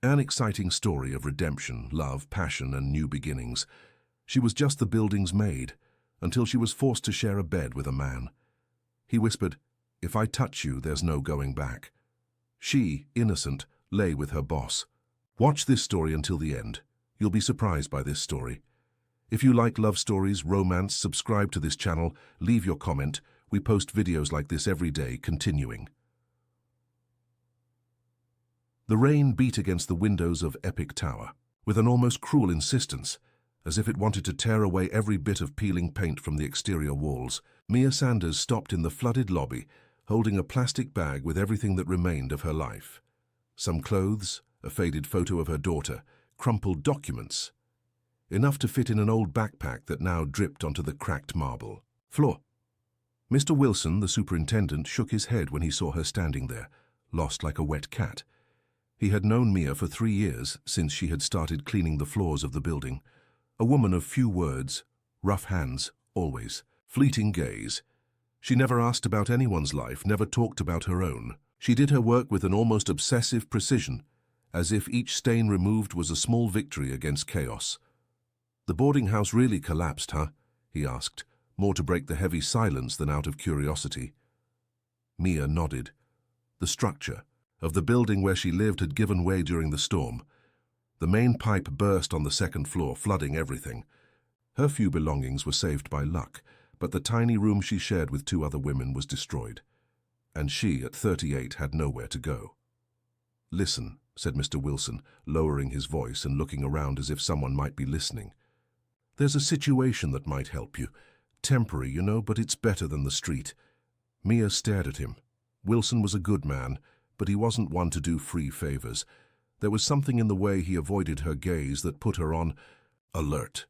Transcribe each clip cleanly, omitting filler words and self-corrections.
An exciting story of redemption, love, passion, and new beginnings. She was just the building's maid, until she was forced to share a bed with a man. He whispered, "If I touch you, there's no going back." She, innocent, lay with her boss. Watch this story until the end. You'll be surprised by this story. If you like love stories, romance, subscribe to this channel, leave your comment. We post videos like this every day, continuing. The rain beat against the windows of Epic Tower, with an almost cruel insistence, as if it wanted to tear away every bit of peeling paint from the exterior walls. Mia Sanders stopped in the flooded lobby, holding a plastic bag with everything that remained of her life. Some clothes, a faded photo of her daughter, crumpled documents, enough to fit in an old backpack that now dripped onto the cracked marble floor. Mr. Wilson, the superintendent, shook his head when he saw her standing there, lost like a wet cat. He had known Mia for 3 years, since she had started cleaning the floors of the building. A woman of few words, rough hands, always, fleeting gaze. She never asked about anyone's life, never talked about her own. She did her work with an almost obsessive precision, as if each stain removed was a small victory against chaos. "The boarding house really collapsed, huh?" he asked, more to break the heavy silence than out of curiosity. Mia nodded. The structure of the building where she lived had given way during the storm. The main pipe burst on the second floor, flooding everything. Her few belongings were saved by luck, but the tiny room she shared with 2 other women was destroyed. And she, at 38, had nowhere to go. "Listen," said Mr. Wilson, lowering his voice and looking around as if someone might be listening. "There's a situation that might help you. Temporary, you know, but it's better than the street." Mia stared at him. Wilson was a good man, but he wasn't one to do free favors. There was something in the way he avoided her gaze that put her on alert.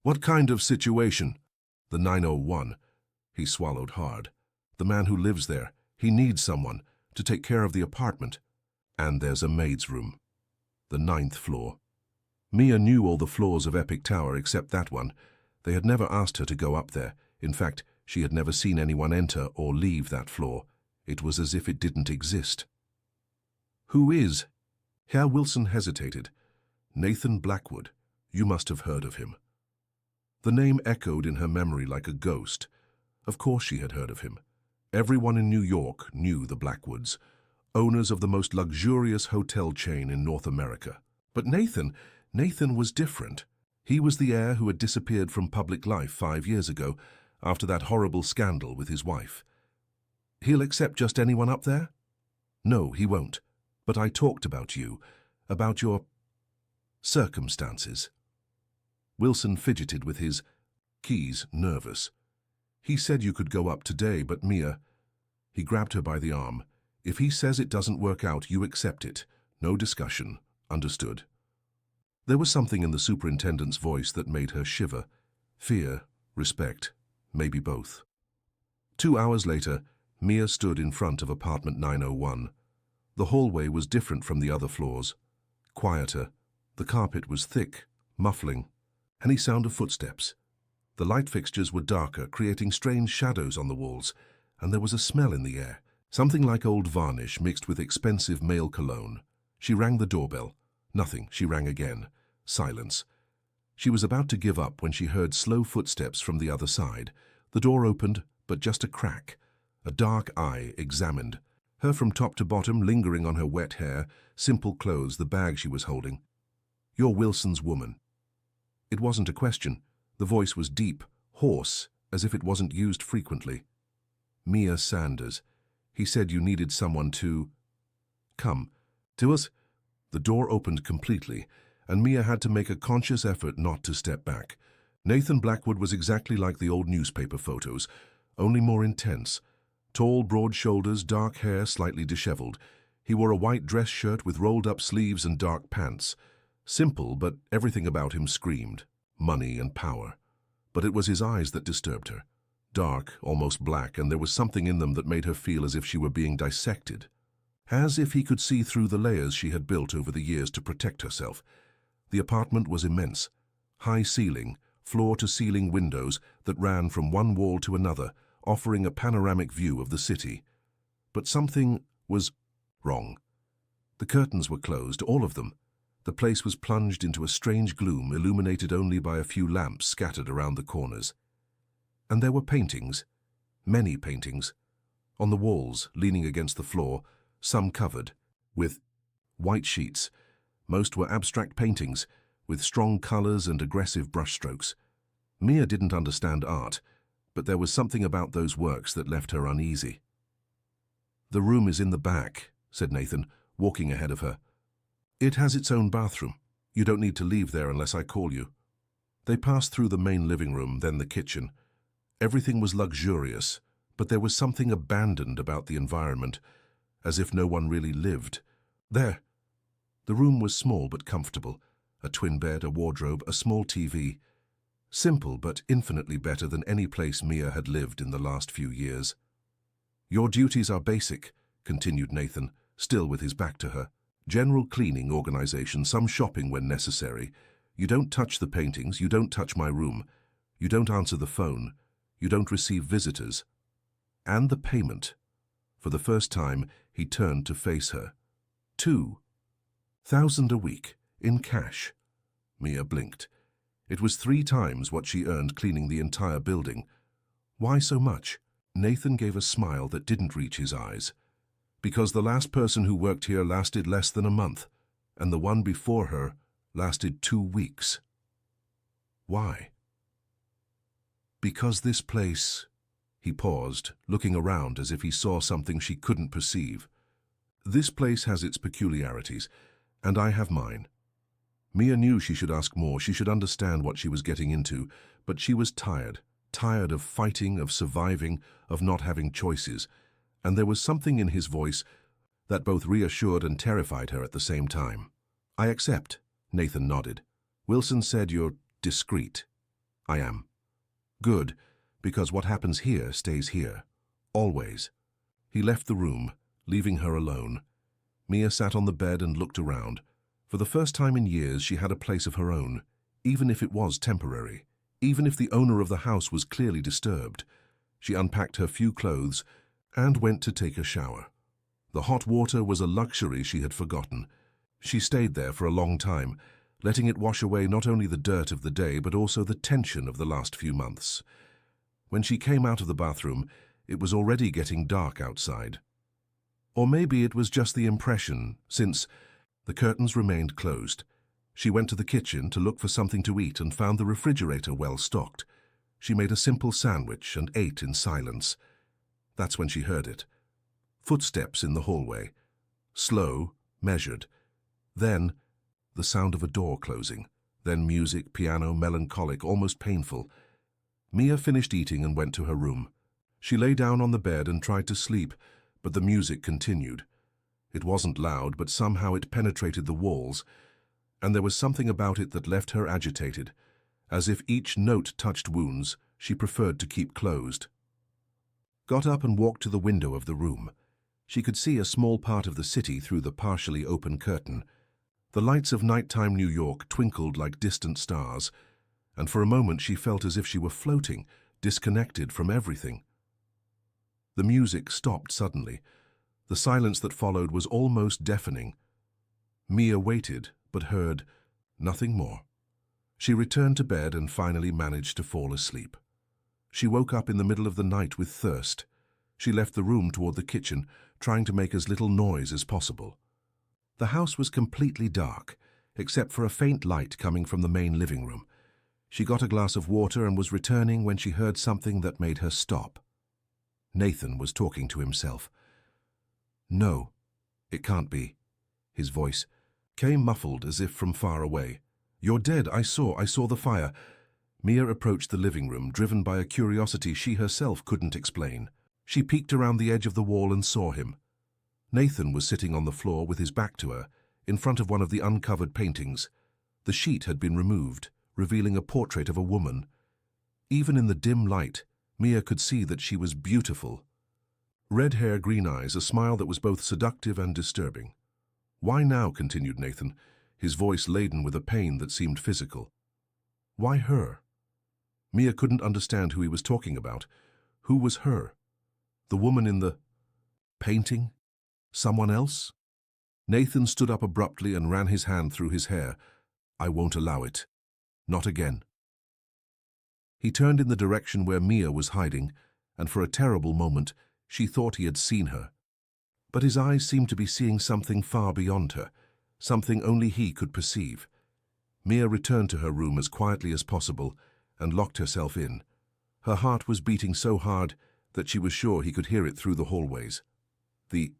"What kind of situation?" "The 901. He swallowed hard. "The man who lives there. He needs someone to take care of the apartment. And there's a maid's room. The 9th floor." Mia knew all the floors of Epic Tower except that one. They had never asked her to go up there. In fact, she had never seen anyone enter or leave that floor. It was as if it didn't exist. "Who is?" Herr Wilson hesitated. "Nathan Blackwood. You must have heard of him." The name echoed in her memory like a ghost. Of course she had heard of him. Everyone in New York knew the Blackwoods, owners of the most luxurious hotel chain in North America. But Nathan was different. He was the heir who had disappeared from public life 5 years ago, after that horrible scandal with his wife. "He'll accept just anyone up there?" "No, he won't. But I talked about you, about your circumstances." Wilson fidgeted with his keys, nervous. "He said you could go up today, but Mia..." He grabbed her by the arm. "If he says it doesn't work out, you accept it. No discussion. Understood?" There was something in the superintendent's voice that made her shiver. Fear, respect, maybe both. 2 hours later, Mia stood in front of apartment 901. The hallway was different from the other floors. Quieter. The carpet was thick, muffling. Any sound of footsteps. The light fixtures were darker, creating strange shadows on the walls, and there was a smell in the air, something like old varnish mixed with expensive male cologne. She rang the doorbell. Nothing. She rang again. Silence. She was about to give up when she heard slow footsteps from the other side. The door opened, but just a crack. A dark eye examined her from top to bottom, lingering on her wet hair, simple clothes, the bag she was holding. "You're Wilson's woman." It wasn't a question. The voice was deep, hoarse, as if it wasn't used frequently. "Mia Sanders. He said you needed someone to come to us." The door opened completely, and Mia had to make a conscious effort not to step back. Nathan Blackwood was exactly like the old newspaper photos, only more intense. Tall, broad shoulders, dark hair slightly disheveled. He wore a white dress shirt with rolled-up sleeves and dark pants. Simple, but everything about him screamed money and power. But it was his eyes that disturbed her. Dark, almost black, and there was something in them that made her feel as if she were being dissected. As if he could see through the layers she had built over the years to protect herself. The apartment was immense. High ceiling, floor-to-ceiling windows that ran from one wall to another, offering a panoramic view of the city. But something was wrong. The curtains were closed, all of them. The place was plunged into a strange gloom, illuminated only by a few lamps scattered around the corners. And there were paintings, many paintings, on the walls, leaning against the floor, some covered with white sheets. Most were abstract paintings, with strong colors and aggressive brushstrokes. Mia didn't understand art, but there was something about those works that left her uneasy. "The room is in the back," said Nathan, walking ahead of her. "It has its own bathroom. You don't need to leave there unless I call you." They passed through the main living room, then the kitchen. Everything was luxurious, but there was something abandoned about the environment, as if no one really lived. There. The room was small but comfortable. A twin bed, a wardrobe, a small TV. Simple but infinitely better than any place Mia had lived in the last few years. "Your duties are basic," continued Nathan, still with his back to her. "General cleaning, organization, some shopping when necessary. You don't touch the paintings, you don't touch my room. You don't answer the phone. You don't receive visitors. And the payment." For the first time, he turned to face her. 2,000 a week, in cash. Mia blinked. It was 3 times what she earned cleaning the entire building. Why so much? Nathan gave a smile that didn't reach his eyes. "Because the last person who worked here lasted less than a month, and the one before her lasted 2 weeks. Why?" "Because this place—" He paused, looking around as if he saw something she couldn't perceive. "This place has its peculiarities, and I have mine." Mia knew she should ask more, she should understand what she was getting into, but she was tired of fighting, of surviving, of not having choices, and there was something in his voice that both reassured and terrified her at the same time. "I accept," Nathan nodded. "Wilson said you're discreet." "I am." "Good, because what happens here stays here. Always." He left the room, leaving her alone. Mia sat on the bed and looked around. For the first time in years, she had a place of her own, even if it was temporary, even if the owner of the house was clearly disturbed. She unpacked her few clothes and went to take a shower. The hot water was a luxury she had forgotten. She stayed there for a long time, letting it wash away not only the dirt of the day but also the tension of the last few months. When she came out of the bathroom, it was already getting dark outside. Or maybe it was just the impression, since the curtains remained closed. She went to the kitchen to look for something to eat and found the refrigerator well stocked. She made a simple sandwich and ate in silence. That's when she heard it. Footsteps in the hallway. Slow, measured. Then the sound of a door closing. Then music, piano, melancholic, almost painful. Mia finished eating and went to her room. She lay down on the bed and tried to sleep, but the music continued. It wasn't loud, but somehow it penetrated the walls, and there was something about it that left her agitated. As if each note touched wounds she preferred to keep closed. Got up and walked to the window of the room. She could see a small part of the city through the partially open curtain. The lights of nighttime New York twinkled like distant stars, and for a moment she felt as if she were floating, disconnected from everything. The music stopped suddenly. The silence that followed was almost deafening. Mia waited, but heard nothing more. She returned to bed and finally managed to fall asleep. She woke up in the middle of the night with thirst. She left the room toward the kitchen, trying to make as little noise as possible. The house was completely dark, except for a faint light coming from the main living room. She got a glass of water and was returning when she heard something that made her stop. Nathan was talking to himself. "No, it can't be." His voice came muffled as if from far away. "You're dead, I saw the fire." Mia approached the living room, driven by a curiosity she herself couldn't explain. She peeked around the edge of the wall and saw him. Nathan was sitting on the floor with his back to her, in front of one of the uncovered paintings. The sheet had been removed, revealing a portrait of a woman. Even in the dim light, Mia could see that she was beautiful. Red hair, green eyes, a smile that was both seductive and disturbing. "Why now?" continued Nathan, his voice laden with a pain that seemed physical. "Why her?" Mia couldn't understand who he was talking about. Who was her? The woman in the painting? Someone else? Nathan stood up abruptly and ran his hand through his hair. "I won't allow it. Not again." He turned in the direction where Mia was hiding, and for a terrible moment she thought he had seen her. But his eyes seemed to be seeing something far beyond her, something only he could perceive. Mia returned to her room as quietly as possible and locked herself in. Her heart was beating so hard that she was sure he could hear it through the hallways. The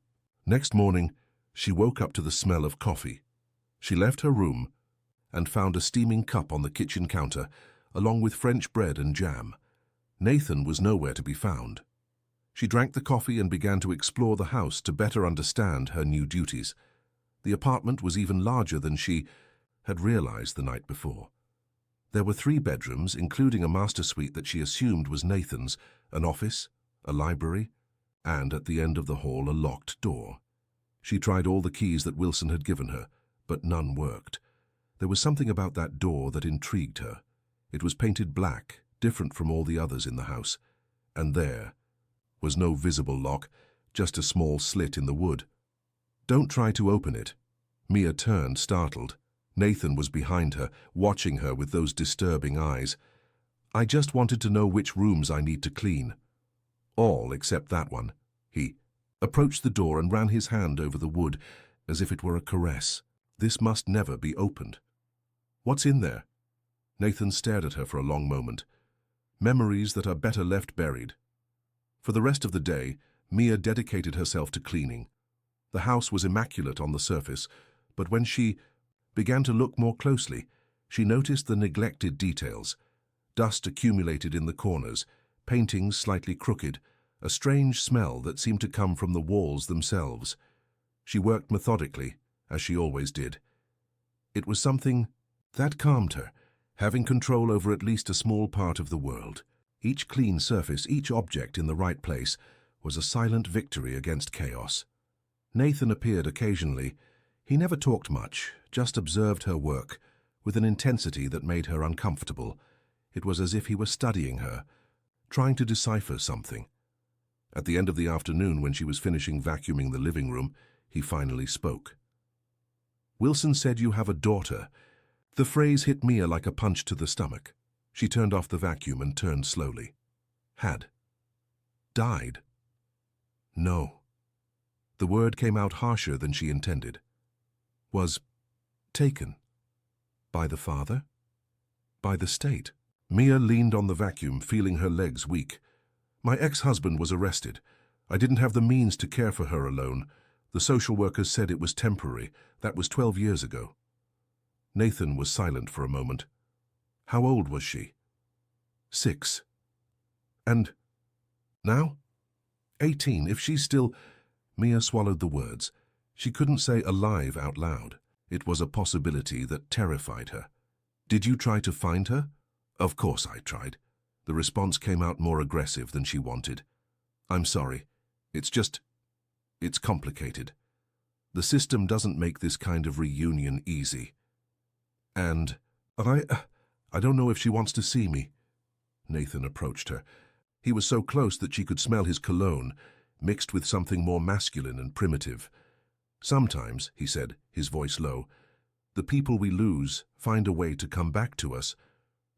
next morning, she woke up to the smell of coffee. She left her room and found a steaming cup on the kitchen counter, along with French bread and jam. Nathan was nowhere to be found. She drank the coffee and began to explore the house to better understand her new duties. The apartment was even larger than she had realized the night before. There were 3 bedrooms, including a master suite that she assumed was Nathan's, an office, a library, and at the end of the hall a locked door. She tried all the keys that Wilson had given her, but none worked. There was something about that door that intrigued her. It was painted black, different from all the others in the house, and there was no visible lock, just a small slit in the wood. "Don't try to open it." Mia turned, startled. Nathan was behind her, watching her with those disturbing eyes. "I just wanted to know which rooms I need to clean." "All except that one." He approached the door and ran his hand over the wood as if it were a caress. "This must never be opened." "What's in there?" Nathan stared at her for a long moment. "Memories that are better left buried." For the rest of the day, Mia dedicated herself to cleaning. The house was immaculate on the surface, but when she began to look more closely, she noticed the neglected details. Dust accumulated in the corners, paintings slightly crooked, a strange smell that seemed to come from the walls themselves. She worked methodically, as she always did. It was something that calmed her, having control over at least a small part of the world. Each clean surface, each object in the right place, was a silent victory against chaos. Nathan appeared occasionally. He never talked much, just observed her work, with an intensity that made her uncomfortable. It was as if he were studying her, trying to decipher something. At the end of the afternoon, when she was finishing vacuuming the living room, he finally spoke. "Wilson said you have a daughter." The phrase hit Mia like a punch to the stomach. She turned off the vacuum and turned slowly. "Had died?" "No." The word came out harsher than she intended. "Was taken? By the father? By the state?" Mia leaned on the vacuum, feeling her legs weak. "My ex-husband was arrested. I didn't have the means to care for her alone. The social workers said it was temporary. That was 12 years ago." Nathan was silent for a moment. "How old was she?" 6. "And now?" 18. If she's still... Mia swallowed the words. She couldn't say alive out loud. It was a possibility that terrified her. "Did you try to find her?" "Of course I tried." The response came out more aggressive than she wanted. "I'm sorry. It's complicated. The system doesn't make this kind of reunion easy. And I don't know if she wants to see me." Nathan approached her. He was so close that she could smell his cologne, mixed with something more masculine and primitive. "Sometimes," he said, his voice low, "the people we lose find a way to come back to us,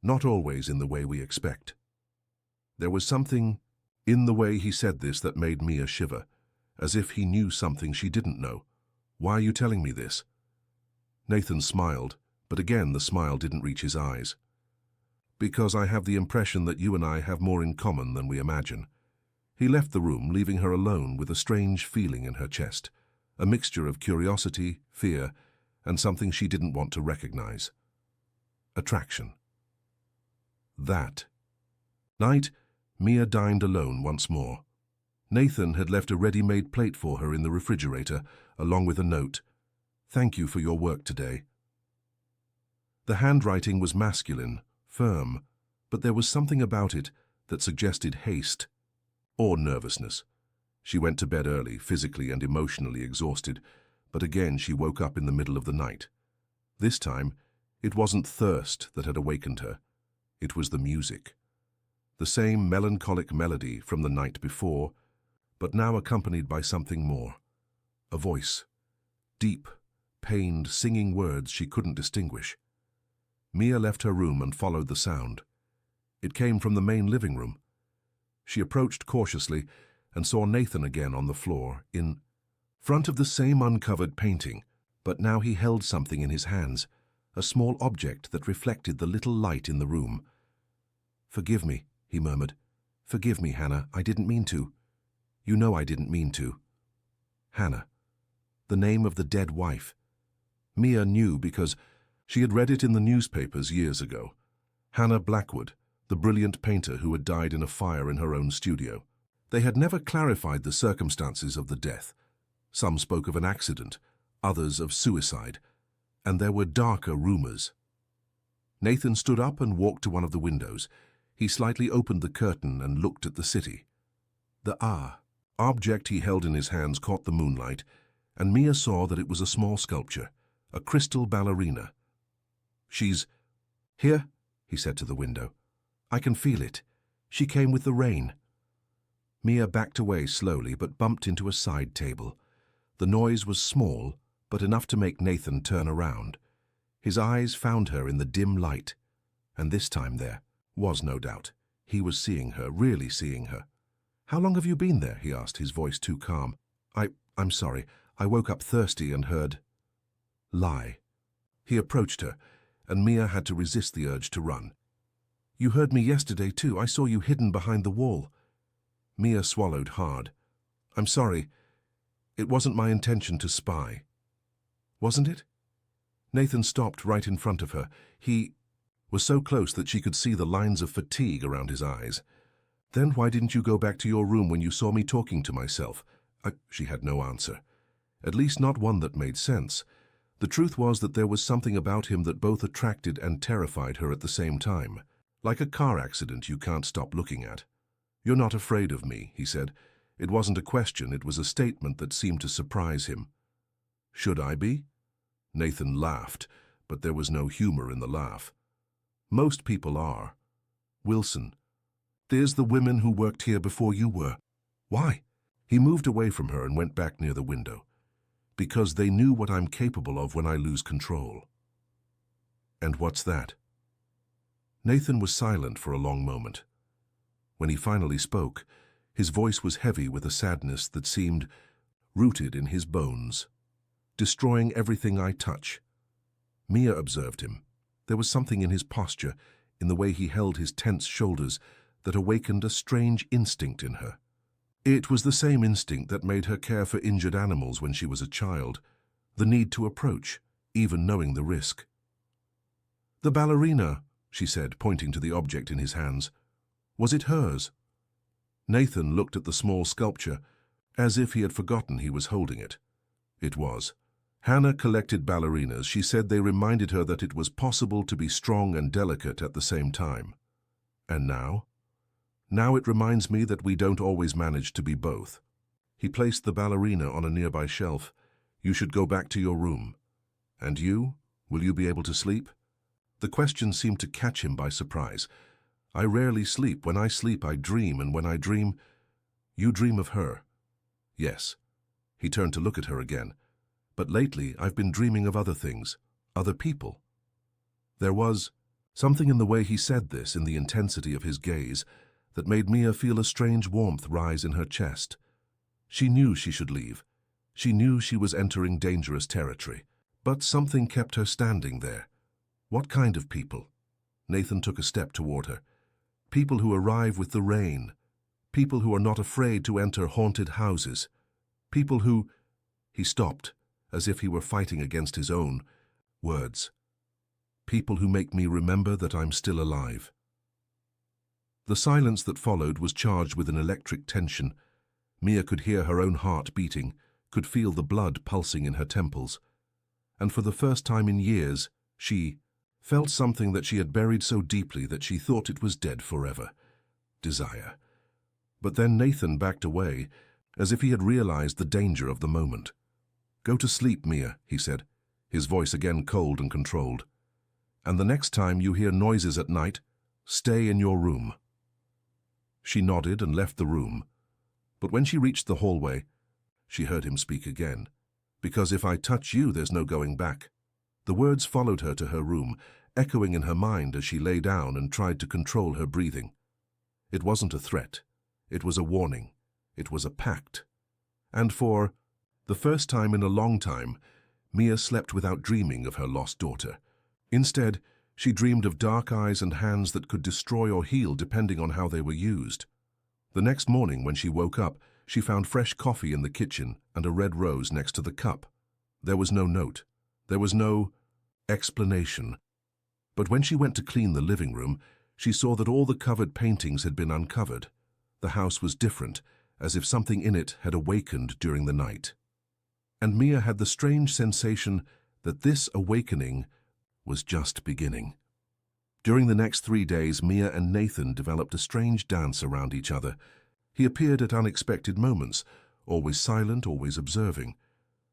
not always in the way we expect." There was something in the way he said this that made Mia shiver, as if he knew something she didn't know. "Why are you telling me this?" Nathan smiled, but again the smile didn't reach his eyes. "Because I have the impression that you and I have more in common than we imagine." He left the room, leaving her alone with a strange feeling in her chest, a mixture of curiosity, fear, and something she didn't want to recognize. Attraction. That night, Mia dined alone once more. Nathan had left a ready-made plate for her in the refrigerator, along with a note. "Thank you for your work today." The handwriting was masculine, firm, but there was something about it that suggested haste or nervousness. She went to bed early, physically and emotionally exhausted, but again she woke up in the middle of the night. This time, it wasn't thirst that had awakened her. It was the music. The same melancholic melody from the night before, but now accompanied by something more. A voice, deep, pained, singing words she couldn't distinguish. Mia left her room and followed the sound. It came from the main living room. She approached cautiously and saw Nathan again on the floor, in front of the same uncovered painting, but now he held something in his hands, a small object that reflected the little light in the room. "Forgive me," he murmured. "Forgive me, Hannah, I didn't mean to. You know I didn't mean to." Hannah. The name of the dead wife. Mia knew because she had read it in the newspapers years ago. Hannah Blackwood, the brilliant painter who had died in a fire in her own studio. They had never clarified the circumstances of the death. Some spoke of an accident, others of suicide, and there were darker rumors. Nathan stood up and walked to one of the windows. He slightly opened the curtain and looked at the city. The object he held in his hands caught the moonlight, and Mia saw that it was a small sculpture, a crystal ballerina. "She's here," he said to the window. "I can feel it. She came with the rain." Mia backed away slowly but bumped into a side table. The noise was small, but enough to make Nathan turn around. His eyes found her in the dim light, and this time there was no doubt. He was seeing her, really seeing her. "How long have you been there?" he asked, his voice too calm. I'm sorry. I woke up thirsty and heard..." Lie. He approached her, and Mia had to resist the urge to run. "You heard me yesterday too. I saw you hidden behind the wall." Mia swallowed hard. "I'm sorry. It wasn't my intention to spy." "Wasn't it?" Nathan stopped right in front of her. He was so close that she could see the lines of fatigue around his eyes. "Then why didn't you go back to your room when you saw me talking to myself?" She had no answer. At least not one that made sense. The truth was that there was something about him that both attracted and terrified her at the same time. Like a car accident you can't stop looking at. "You're not afraid of me," he said. It wasn't a question, it was a statement that seemed to surprise him. "Should I be?" Nathan laughed, but there was no humor in the laugh. "Most people are. Wilson, there's the women who worked here before you were." "Why?" He moved away from her and went back near the window. "Because they knew what I'm capable of when I lose control." "And what's that?" Nathan was silent for a long moment. When he finally spoke, his voice was heavy with a sadness that seemed rooted in his bones. "Destroying everything I touch." Mia observed him. There was something in his posture, in the way he held his tense shoulders, that awakened a strange instinct in her. It was the same instinct that made her care for injured animals when she was a child, the need to approach, even knowing the risk. "The ballerina," she said, pointing to the object in his hands. "Was it hers?" Nathan looked at the small sculpture, as if he had forgotten he was holding it. It was. Hannah collected ballerinas. She said they reminded her that it was possible to be strong and delicate at the same time. "And now?" "Now it reminds me that we don't always manage to be both." He placed the ballerina on a nearby shelf. "You should go back to your room." "And you? Will you be able to sleep?" The question seemed to catch him by surprise. "I rarely sleep. When I sleep, I dream, and when I dream..." "You dream of her?" "Yes." He turned to look at her again. "But lately, I've been dreaming of other things, other people." There was something in the way he said this, in the intensity of his gaze, that made Mia feel a strange warmth rise in her chest. She knew she should leave. She knew she was entering dangerous territory. But something kept her standing there. What kind of people? Nathan took a step toward her. People who arrive with the rain. People who are not afraid to enter haunted houses. People who... He stopped, as if he were fighting against his own words. "People who make me remember that I'm still alive." The silence that followed was charged with an electric tension. Mia could hear her own heart beating, could feel the blood pulsing in her temples. And for the first time in years, she felt something that she had buried so deeply that she thought it was dead forever. Desire. But then Nathan backed away, as if he had realized the danger of the moment. "Go to sleep, Mia," he said, his voice again cold and controlled. "And the next time you hear noises at night, stay in your room." She nodded and left the room. But when she reached the hallway, she heard him speak again. Because if I touch you, there's no going back." The words followed her to her room, echoing in her mind as she lay down and tried to control her breathing. It wasn't a threat. It was a warning. It was a pact. And for the first time in a long time, Mia slept without dreaming of her lost daughter. Instead, she dreamed of dark eyes and hands that could destroy or heal depending on how they were used. The next morning, when she woke up, she found fresh coffee in the kitchen and a red rose next to the cup. There was no note. There was no explanation. But when she went to clean the living room, she saw that all the covered paintings had been uncovered. The house was different, as if something in it had awakened during the night. And Mia had the strange sensation that this awakening was just beginning. During the next 3 days, Mia and Nathan developed a strange dance around each other. He appeared at unexpected moments, always silent, always observing.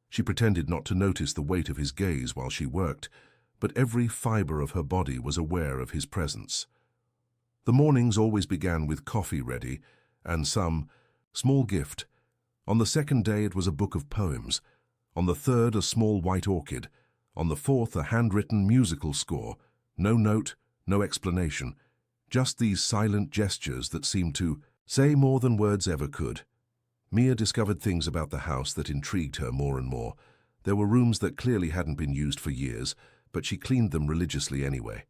She pretended not to notice the weight of his gaze while she worked, but every fiber of her body was aware of his presence. The mornings always began with coffee ready and some small gift. On the second day it was a book of poems. On the third, a small white orchid. On the fourth, a handwritten musical score. No note, no explanation. Just these silent gestures that seemed to say more than words ever could. Mia discovered things about the house that intrigued her more and more. There were rooms that clearly hadn't been used for years, but she cleaned them religiously anyway.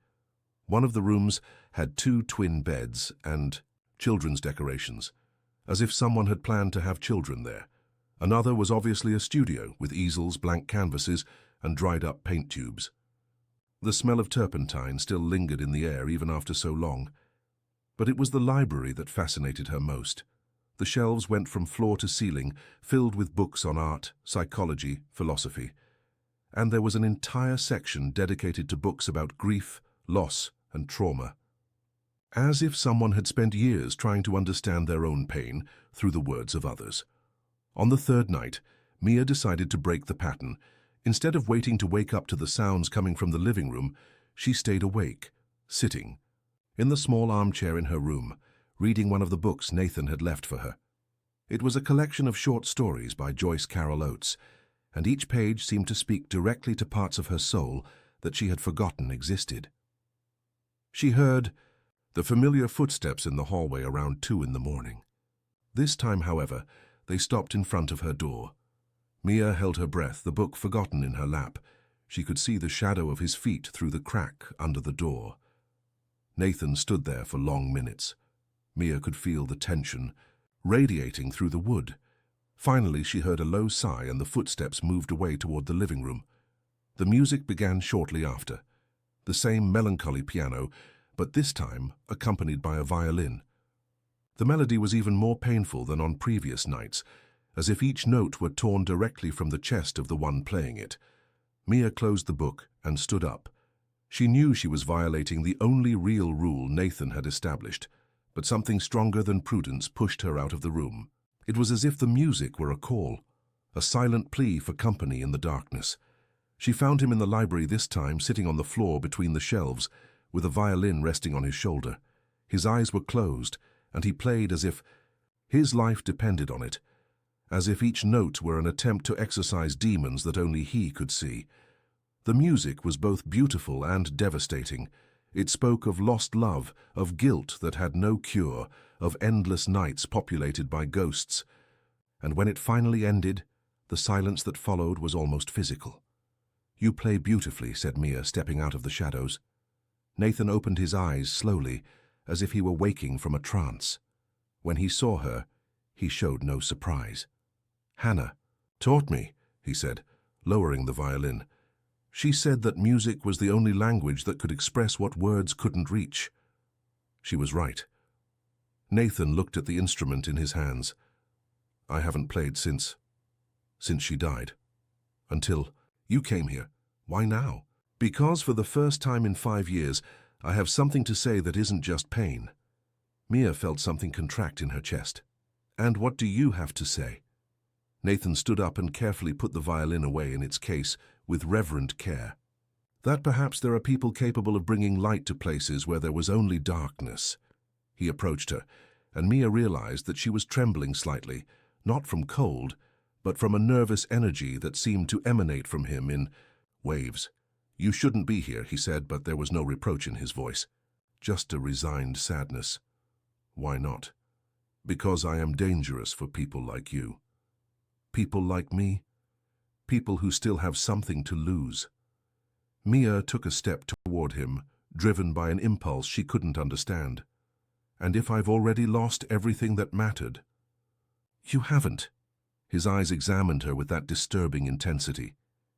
One of the rooms had 2 twin beds and children's decorations, as if someone had planned to have children there. Another was obviously a studio, with easels, blank canvases, and dried-up paint tubes. The smell of turpentine still lingered in the air even after so long. But it was the library that fascinated her most. The shelves went from floor to ceiling, filled with books on art, psychology, philosophy. And there was an entire section dedicated to books about grief, loss, and trauma. As if someone had spent years trying to understand their own pain through the words of others. On the third night, Mia decided to break the pattern. Instead of waiting to wake up to the sounds coming from the living room, she stayed awake, sitting, in the small armchair in her room, reading one of the books Nathan had left for her. It was a collection of short stories by Joyce Carol Oates, and each page seemed to speak directly to parts of her soul that she had forgotten existed. She heard the familiar footsteps in the hallway around 2 in the morning. This time, however, they stopped in front of her door. Mia held her breath, the book forgotten in her lap. She could see the shadow of his feet through the crack under the door. Nathan stood there for long minutes. Mia could feel the tension radiating through the wood. Finally, she heard a low sigh and the footsteps moved away toward the living room. The music began shortly after. The same melancholy piano, but this time accompanied by a violin. The melody was even more painful than on previous nights, as if each note were torn directly from the chest of the one playing it. Mia closed the book and stood up. She knew she was violating the only real rule Nathan had established, but something stronger than prudence pushed her out of the room. It was as if the music were a call, a silent plea for company in the darkness. She found him in the library this time, sitting on the floor between the shelves, with a violin resting on his shoulder. His eyes were closed, and he played as if his life depended on it, as if each note were an attempt to exorcise demons that only he could see. The music was both beautiful and devastating. It spoke of lost love, of guilt that had no cure, of endless nights populated by ghosts. And when it finally ended, the silence that followed was almost physical. "You play beautifully," said Mia, stepping out of the shadows. Nathan opened his eyes slowly, as if he were waking from a trance. When he saw her, he showed no surprise. "Hannah taught me," he said, lowering the violin. "She said that music was the only language that could express what words couldn't reach." She was right. Nathan looked at the instrument in his hands. "I haven't played since she died. Until you came here. Why now?" "Because for the first time in 5 years, I have something to say that isn't just pain." Mia felt something contract in her chest. "And what do you have to say?" Nathan stood up and carefully put the violin away in its case with reverent care. "That perhaps there are people capable of bringing light to places where there was only darkness." He approached her, and Mia realized that she was trembling slightly, not from cold, but from a nervous energy that seemed to emanate from him in waves. "You shouldn't be here," he said, but there was no reproach in his voice, just a resigned sadness. "Why not?" "Because I am dangerous for people like you." "People like me?" "People who still have something to lose." Mia took a step toward him, driven by an impulse she couldn't understand. "And if I've already lost everything that mattered?" "You haven't." His eyes examined her with that disturbing intensity.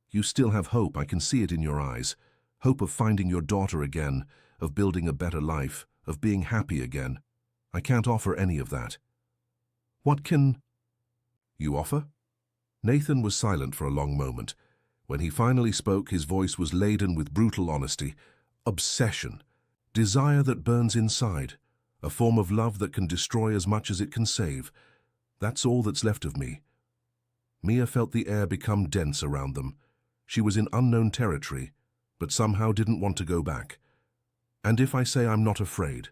"You still have hope, I can see it in your eyes. Hope of finding your daughter again, of building a better life, of being happy again. I can't offer any of that." "What can you offer?" Nathan was silent for a long moment. When he finally spoke, his voice was laden with brutal honesty. "Obsession. Desire that burns inside. A form of love that can destroy as much as it can save. That's all that's left of me." Mia felt the air become dense around them. She was in unknown territory, but somehow didn't want to go back. "And if I say I'm not afraid?"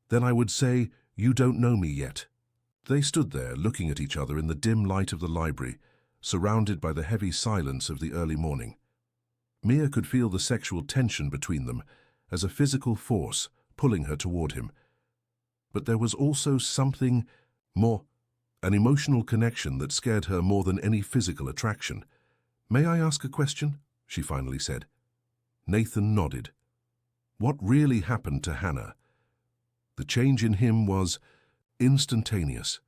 "Then I would say, you don't know me yet." They stood there, looking at each other in the dim light of the library, surrounded by the heavy silence of the early morning. Mia could feel the sexual tension between them as a physical force pulling her toward him. But there was also something more, an emotional connection that scared her more than any physical attraction. "May I ask a question?" she finally said. Nathan nodded. "What really happened to Hannah?" The change in him was instantaneous.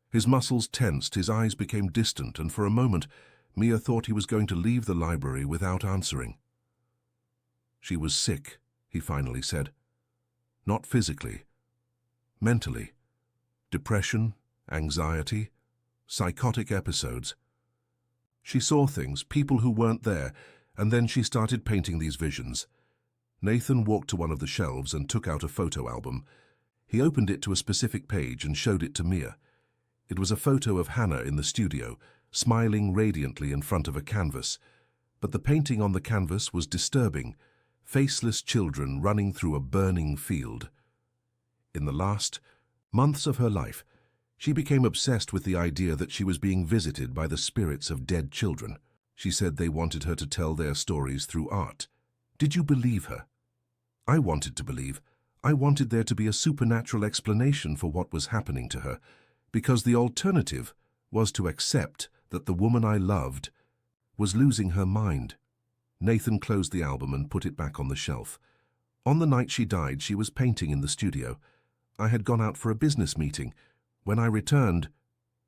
His muscles tensed, his eyes became distant, and for a moment Mia thought he was going to leave the library without answering. "She was sick," he finally said. "Not physically, mentally. Depression, anxiety, psychotic episodes. She saw things, people who weren't there, and then she started painting these visions." Nathan walked to one of the shelves and took out a photo album. He opened it to a specific page and showed it to Mia. It was a photo of Hannah in the studio, smiling radiantly in front of a canvas. But the painting on the canvas was disturbing, faceless children running through a burning field. In the last months of her life, she became obsessed with the idea that she was being visited by the spirits of dead children. She said they wanted her to tell their stories through art. Did you believe her? I wanted to believe. I wanted there to be a supernatural explanation for what was happening to her, because the alternative was to accept that the woman I loved was losing her mind. Nathan closed the album and put it back on the shelf. On the night she died, she was painting in the studio. I had gone out for a business meeting. When I returned,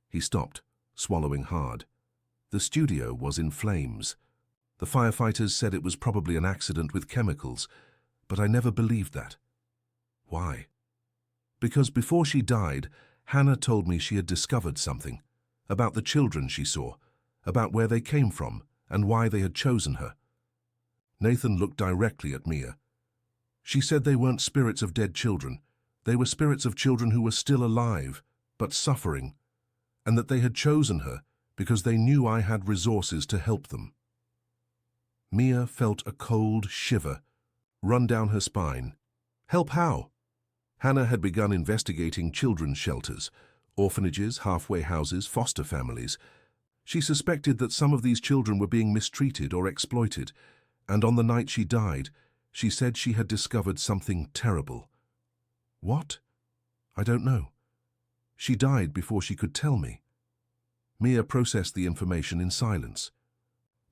he stopped, swallowing hard. The studio was in flames. The firefighters said it was probably an accident with chemicals, but I never believed that. Why? Because before she died, Hannah told me she had discovered something, about the children she saw, about where they came from and why they had chosen her. Nathan looked directly at Mia. She said they weren't spirits of dead children. They were spirits of children who were still alive, but suffering, and that they had chosen her because they knew I had resources to help them. Mia felt a cold shiver run down her spine. Help how? Hannah had begun investigating children's shelters, orphanages, halfway houses, foster families. She suspected that some of these children were being mistreated or exploited, and on the night she died, she said she had discovered something terrible. What? I don't know. She died before she could tell me. Mia processed the information in silence.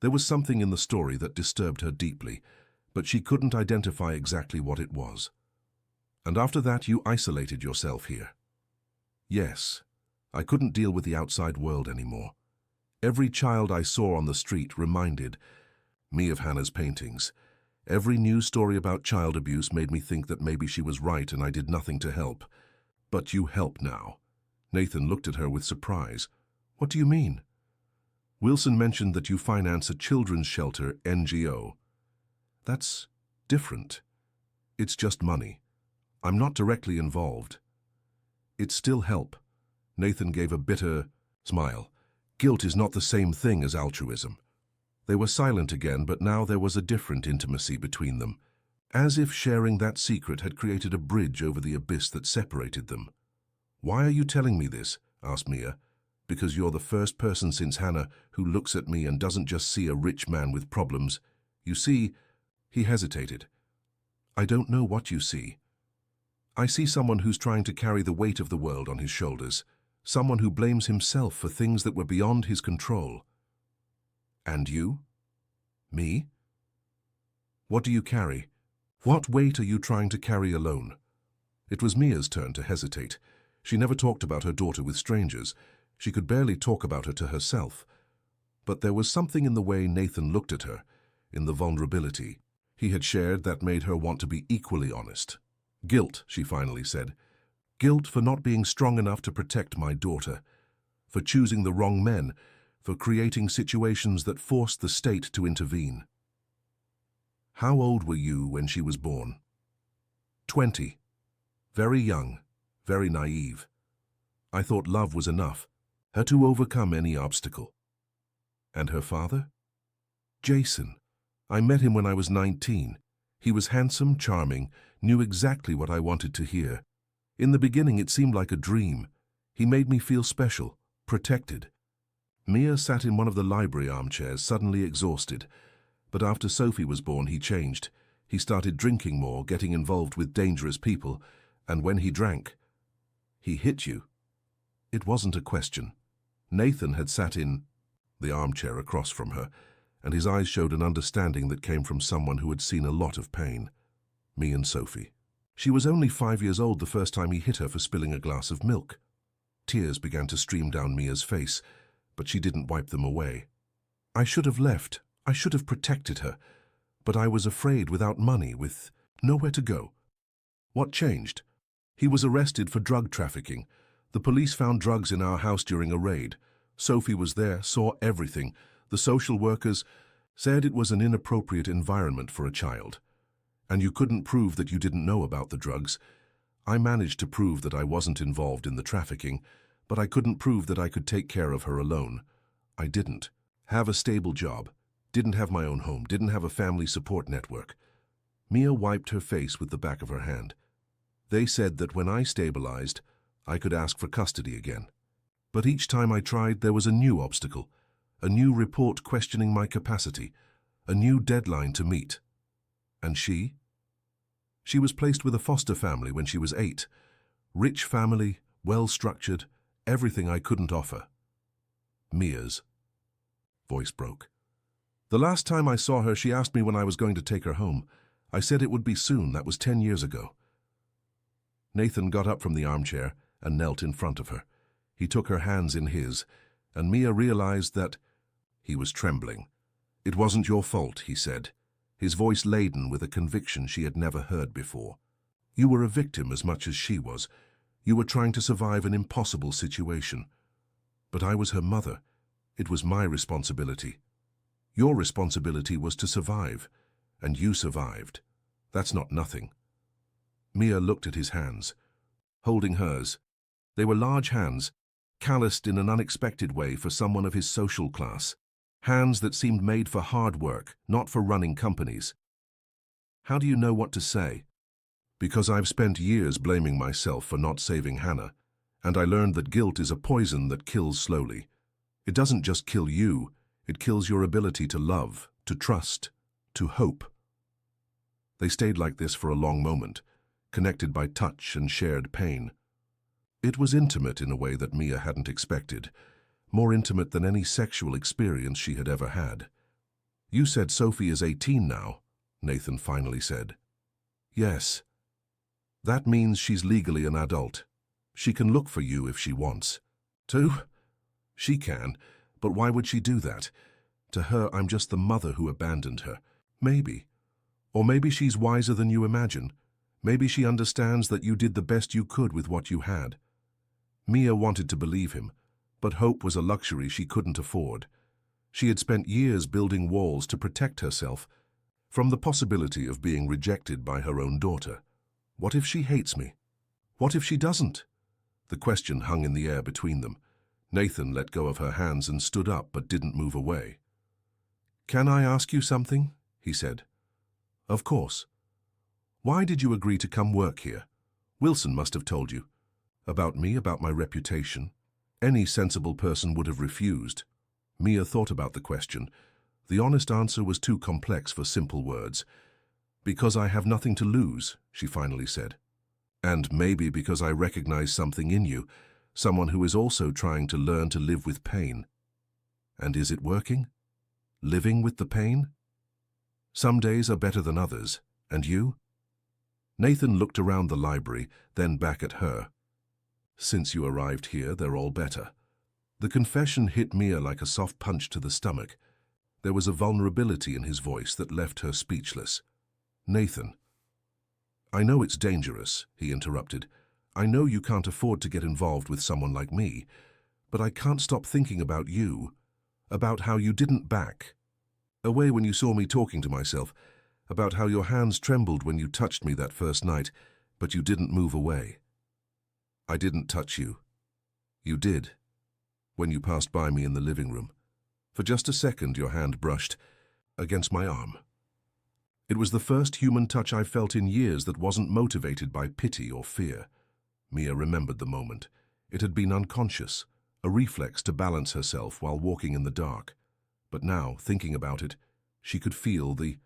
There was something in the story that disturbed her deeply, but she couldn't identify exactly what it was. And after that, you isolated yourself here. Yes, I couldn't deal with the outside world anymore. Every child I saw on the street reminded me of Hannah's paintings. Every news story about child abuse made me think that maybe she was right and I did nothing to help. But you help now. Nathan looked at her with surprise. What do you mean? Wilson mentioned that you finance a children's shelter NGO. That's different. It's just money. I'm not directly involved. It's still help. Nathan gave a bitter smile. Guilt is not the same thing as altruism. They were silent again, but now there was a different intimacy between them, as if sharing that secret had created a bridge over the abyss that separated them. Why are you telling me this? Asked Mia. Because you're the first person since Hannah who looks at me and doesn't just see a rich man with problems. You see," he hesitated, "I don't know what you see. I see someone who's trying to carry the weight of the world on his shoulders, someone who blames himself for things that were beyond his control." "And you? Me? What do you carry? What weight are you trying to carry alone?" It was Mia's turn to hesitate. She never talked about her daughter with strangers. She could barely talk about her to herself. But there was something in the way Nathan looked at her, in the vulnerability he had shared, that made her want to be equally honest. "Guilt," she finally said. "Guilt for not being strong enough to protect my daughter, for choosing the wrong men, for creating situations that forced the state to intervene." "How old were you when she was born?" 20. Very young, very naive. I thought love was enough, her to overcome any obstacle. And her father? Jason. I met him when I was 19. He was handsome, charming, knew exactly what I wanted to hear. In the beginning it seemed like a dream. He made me feel special, protected. Mia sat in one of the library armchairs, suddenly exhausted. But after Sophie was born, he changed. He started drinking more, getting involved with dangerous people, and when he drank, he hit you. It wasn't a question. Nathan had sat in the armchair across from her, and his eyes showed an understanding that came from someone who had seen a lot of pain. Me and Sophie. She was only 5 years old the first time he hit her for spilling a glass of milk. Tears began to stream down Mia's face, but she didn't wipe them away. I should have left. I should have protected her. But I was afraid, without money, with nowhere to go. What changed? He was arrested for drug trafficking. The police found drugs in our house during a raid. Sophie was there, saw everything. The social workers said it was an inappropriate environment for a child. And you couldn't prove that you didn't know about the drugs. I managed to prove that I wasn't involved in the trafficking, but I couldn't prove that I could take care of her alone. I didn't have a stable job, didn't have my own home, didn't have a family support network. Mia wiped her face with the back of her hand. They said that when I stabilized, I could ask for custody again. But each time I tried, there was a new obstacle, a new report questioning my capacity, a new deadline to meet. And she? She was placed with a foster family when she was 8. Rich family, well-structured, everything I couldn't offer. Mia's voice broke. The last time I saw her, she asked me when I was going to take her home. I said it would be soon. That was 10 years ago. Nathan got up from the armchair and knelt in front of her. He took her hands in his, and Mia realized that he was trembling. "It wasn't your fault," he said, his voice laden with a conviction she had never heard before. "You were a victim as much as she was. You were trying to survive an impossible situation. But I was her mother. It was my responsibility. Your responsibility was to survive, and you survived. That's not nothing." Mia looked at his hands, holding hers. They were large hands, calloused in an unexpected way for someone of his social class. Hands that seemed made for hard work, not for running companies. "How do you know what to say?" "Because I've spent years blaming myself for not saving Hannah, and I learned that guilt is a poison that kills slowly. It doesn't just kill you, it kills your ability to love, to trust, to hope." They stayed like this for a long moment, connected by touch and shared pain. It was intimate in a way that Mia hadn't expected, more intimate than any sexual experience she had ever had. "You said Sophie is 18 now," Nathan finally said. "Yes. That means she's legally an adult. She can look for you if she wants to. She can, but why would she do that? To her, I'm just the mother who abandoned her. Maybe. Or maybe she's wiser than you imagine. Maybe she understands that you did the best you could with what you had." Mia wanted to believe him, but hope was a luxury she couldn't afford. She had spent years building walls to protect herself from the possibility of being rejected by her own daughter. What if she hates me? What if she doesn't? The question hung in the air between them. Nathan let go of her hands and stood up but didn't move away. "Can I ask you something?" he said. "Of course. Why did you agree to come work here? Wilson must have told you. About me, about my reputation. Any sensible person would have refused. Mia thought about the question. The honest answer was too complex for simple words. "Because I have nothing to lose," she finally said. "And maybe because I recognize something in you, someone who is also trying to learn to live with pain." And is it working? Living with the pain? Some days are better than others. And you? Nathan looked around the library, then back at her. "Since you arrived here, they're all better." The confession hit Mia like a soft punch to the stomach. There was a vulnerability in his voice that left her speechless. "Nathan." "I know it's dangerous," he interrupted. "I know you can't afford to get involved with someone like me, but I can't stop thinking about you, about how you didn't back away when you saw me talking to myself, about how your hands trembled when you touched me that first night, but you didn't move away." "I didn't touch you." "You did, when you passed by me in the living room. For just a second, your hand brushed against my arm. It was the first human touch I felt in years that wasn't motivated by pity or fear." Mia remembered the moment. It had been unconscious, a reflex to balance herself while walking in the dark. But now, thinking about it, she could feel the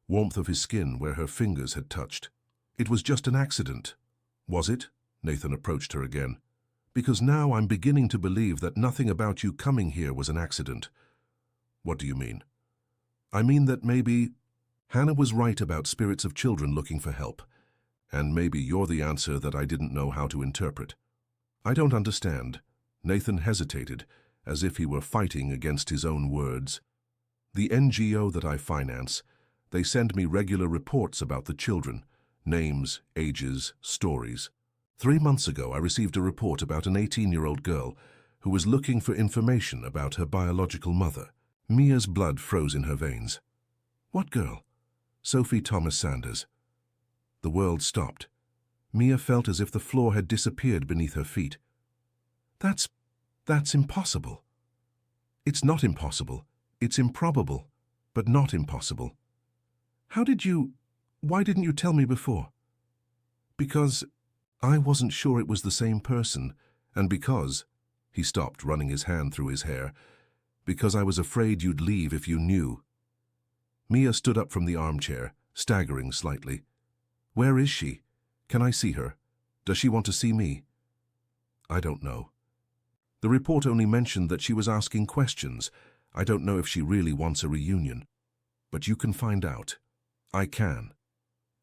warmth of his skin where her fingers had touched. "It was just an accident." "Was it?" Nathan approached her again. "Because now I'm beginning to believe that nothing about you coming here was an accident." "What do you mean?" "I mean that maybe Hannah was right about spirits of children looking for help, and maybe you're the answer that I didn't know how to interpret." "I don't understand." Nathan hesitated, as if he were fighting against his own words. "The NGO that I finance, they send me regular reports about the children, names, ages, stories. 3 months ago, I received a report about an 18-year-old girl who was looking for information about her biological mother." Mia's blood froze in her veins. "What girl?" "Sophie Thomas Sanders." The world stopped. Mia felt as if the floor had disappeared beneath her feet. That's impossible." "It's not impossible. It's improbable, but not impossible." "Why didn't you tell me before?" "Because I wasn't sure it was the same person, and because," he stopped, running his hand through his hair, "because I was afraid you'd leave if you knew." Mia stood up from the armchair, staggering slightly. "Where is she? Can I see her? Does she want to see me?" "I don't know. The report only mentioned that she was asking questions. I don't know if she really wants a reunion. But you can find out." "I can."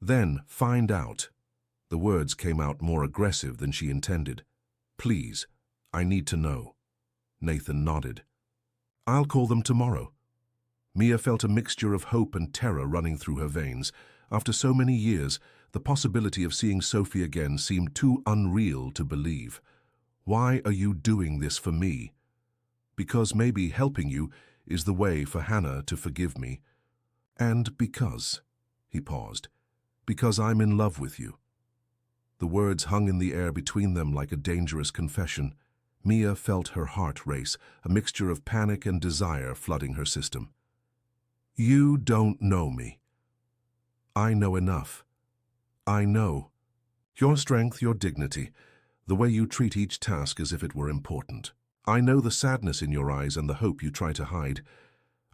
"Then find out." The words came out more aggressive than she intended. "Please, I need to know." Nathan nodded. "I'll call them tomorrow." Mia felt a mixture of hope and terror running through her veins. After so many years, the possibility of seeing Sophie again seemed too unreal to believe. "Why are you doing this for me?" "Because maybe helping you is the way for Hannah to forgive me. And because," he paused, "because I'm in love with you." The words hung in the air between them like a dangerous confession. Mia felt her heart race, a mixture of panic and desire flooding her system. "You don't know me." "I know enough. I know your strength, your dignity, the way you treat each task as if it were important. I know the sadness in your eyes and the hope you try to hide.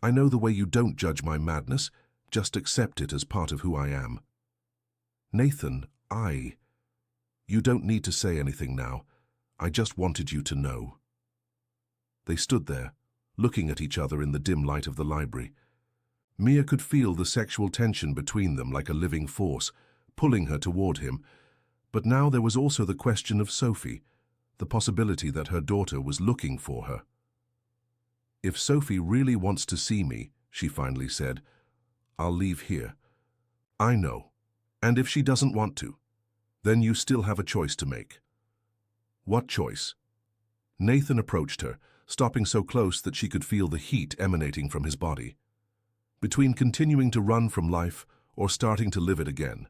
I know the way you don't judge my madness, just accept it as part of who I am." "Nathan, You don't need to say anything now. I just wanted you to know." They stood there, looking at each other in the dim light of the library. Mia could feel the sexual tension between them like a living force, pulling her toward him. But now there was also the question of Sophie, the possibility that her daughter was looking for her. "If Sophie really wants to see me," she finally said, "I'll leave here." "I know. And if she doesn't want to, then you still have a choice to make." "What choice?" Nathan approached her, stopping so close that she could feel the heat emanating from his body. "Between continuing to run from life or starting to live it again."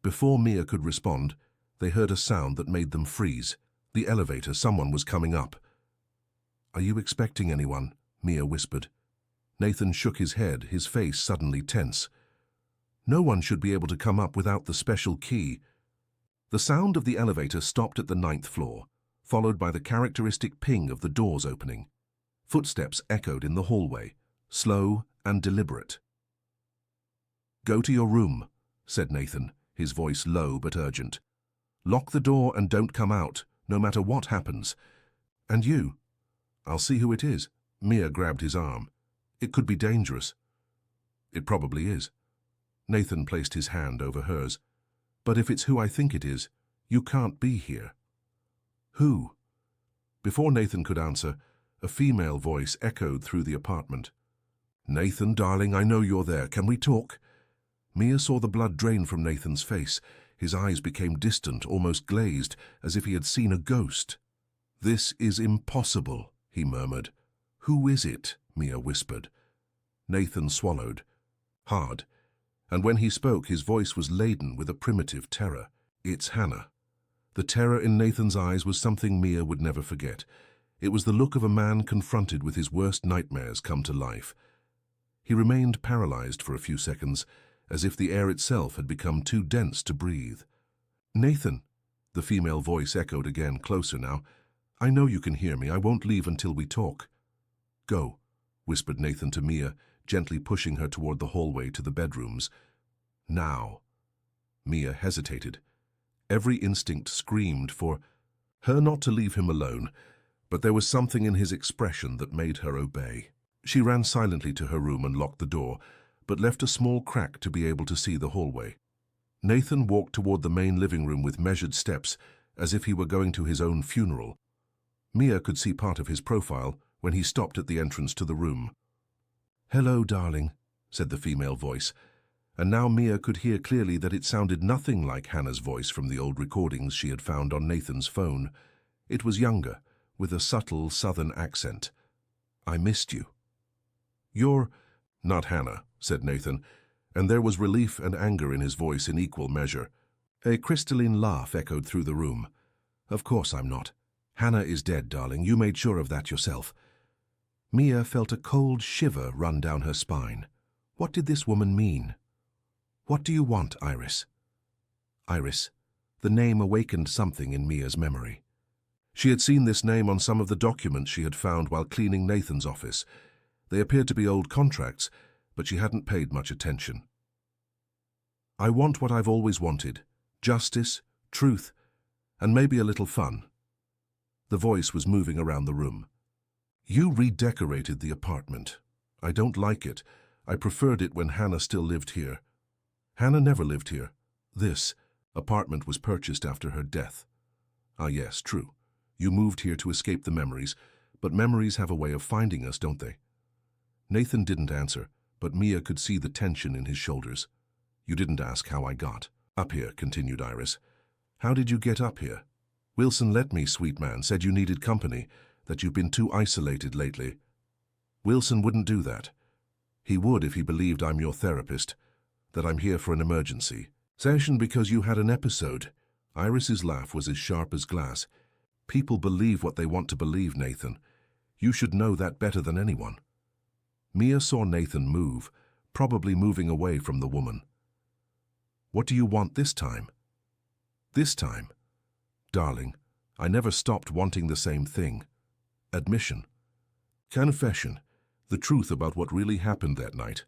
Before Mia could respond, they heard a sound that made them freeze. The elevator, someone was coming up. "Are you expecting anyone?" Mia whispered. Nathan shook his head, his face suddenly tense. "No one should be able to come up without the special key." The sound of the elevator stopped at the 9th floor. followed by the characteristic ping of the doors opening. Footsteps echoed in the hallway, slow and deliberate. "Go to your room," said Nathan, his voice low but urgent. "Lock the door and don't come out, no matter what happens. And you?" "I'll see who it is." Mia grabbed his arm. "It could be dangerous." "It probably is." Nathan placed his hand over hers. "But if it's who I think it is, you can't be here." "Who?" Before Nathan could answer, a female voice echoed through the apartment. "Nathan, darling, I know you're there. Can we talk?" Mia saw the blood drain from Nathan's face. His eyes became distant, almost glazed, as if he had seen a ghost. "This is impossible," he murmured. "Who is it?" Mia whispered. Nathan swallowed, hard, and when he spoke his voice was laden with a primitive terror. "It's Hannah." The terror in Nathan's eyes was something Mia would never forget. It was the look of a man confronted with his worst nightmares come to life. He remained paralyzed for a few seconds, as if the air itself had become too dense to breathe. "Nathan," the female voice echoed again, closer now. "I know you can hear me. I won't leave until we talk." "Go," whispered Nathan to Mia, gently pushing her toward the hallway to the bedrooms. "Now." Mia hesitated. Every instinct screamed for her not to leave him alone, but there was something in his expression that made her obey. She ran silently to her room and locked the door, but left a small crack to be able to see the hallway. Nathan walked toward the main living room with measured steps, as if he were going to his own funeral. Mia could see part of his profile when he stopped at the entrance to the room. "Hello, darling," said the female voice, and now Mia could hear clearly that it sounded nothing like Hannah's voice from the old recordings she had found on Nathan's phone. It was younger, with a subtle southern accent. "I missed you." "You're not Hannah," said Nathan, and there was relief and anger in his voice in equal measure. A crystalline laugh echoed through the room. "Of course I'm not. Hannah is dead, darling. You made sure of that yourself." Mia felt a cold shiver run down her spine. What did this woman mean? "What do you want, Iris?" Iris. The name awakened something in Mia's memory. She had seen this name on some of the documents she had found while cleaning Nathan's office. They appeared to be old contracts, but she hadn't paid much attention. "I want what I've always wanted. Justice, truth, and maybe a little fun." The voice was moving around the room. "You redecorated the apartment. I don't like it. I preferred it when Hannah still lived here." "Hannah never lived here. This apartment was purchased after her death." "Ah, yes, true. You moved here to escape the memories, but memories have a way of finding us, don't they?" Nathan didn't answer, but Mia could see the tension in his shoulders. "You didn't ask how I got up here," continued Iris. "How did you get up here?" "Wilson let me, sweet man, said you needed company, that you've been too isolated lately." "Wilson wouldn't do that. He would if he believed I'm your therapist, that I'm here for an emergency session because you had an episode." Iris's laugh was as sharp as glass. "People believe what they want to believe, Nathan. You should know that better than anyone." Mia saw Nathan move, probably moving away from the woman. "What do you want this time?" "This time? Darling, I never stopped wanting the same thing. Admission. Confession. The truth about what really happened that night.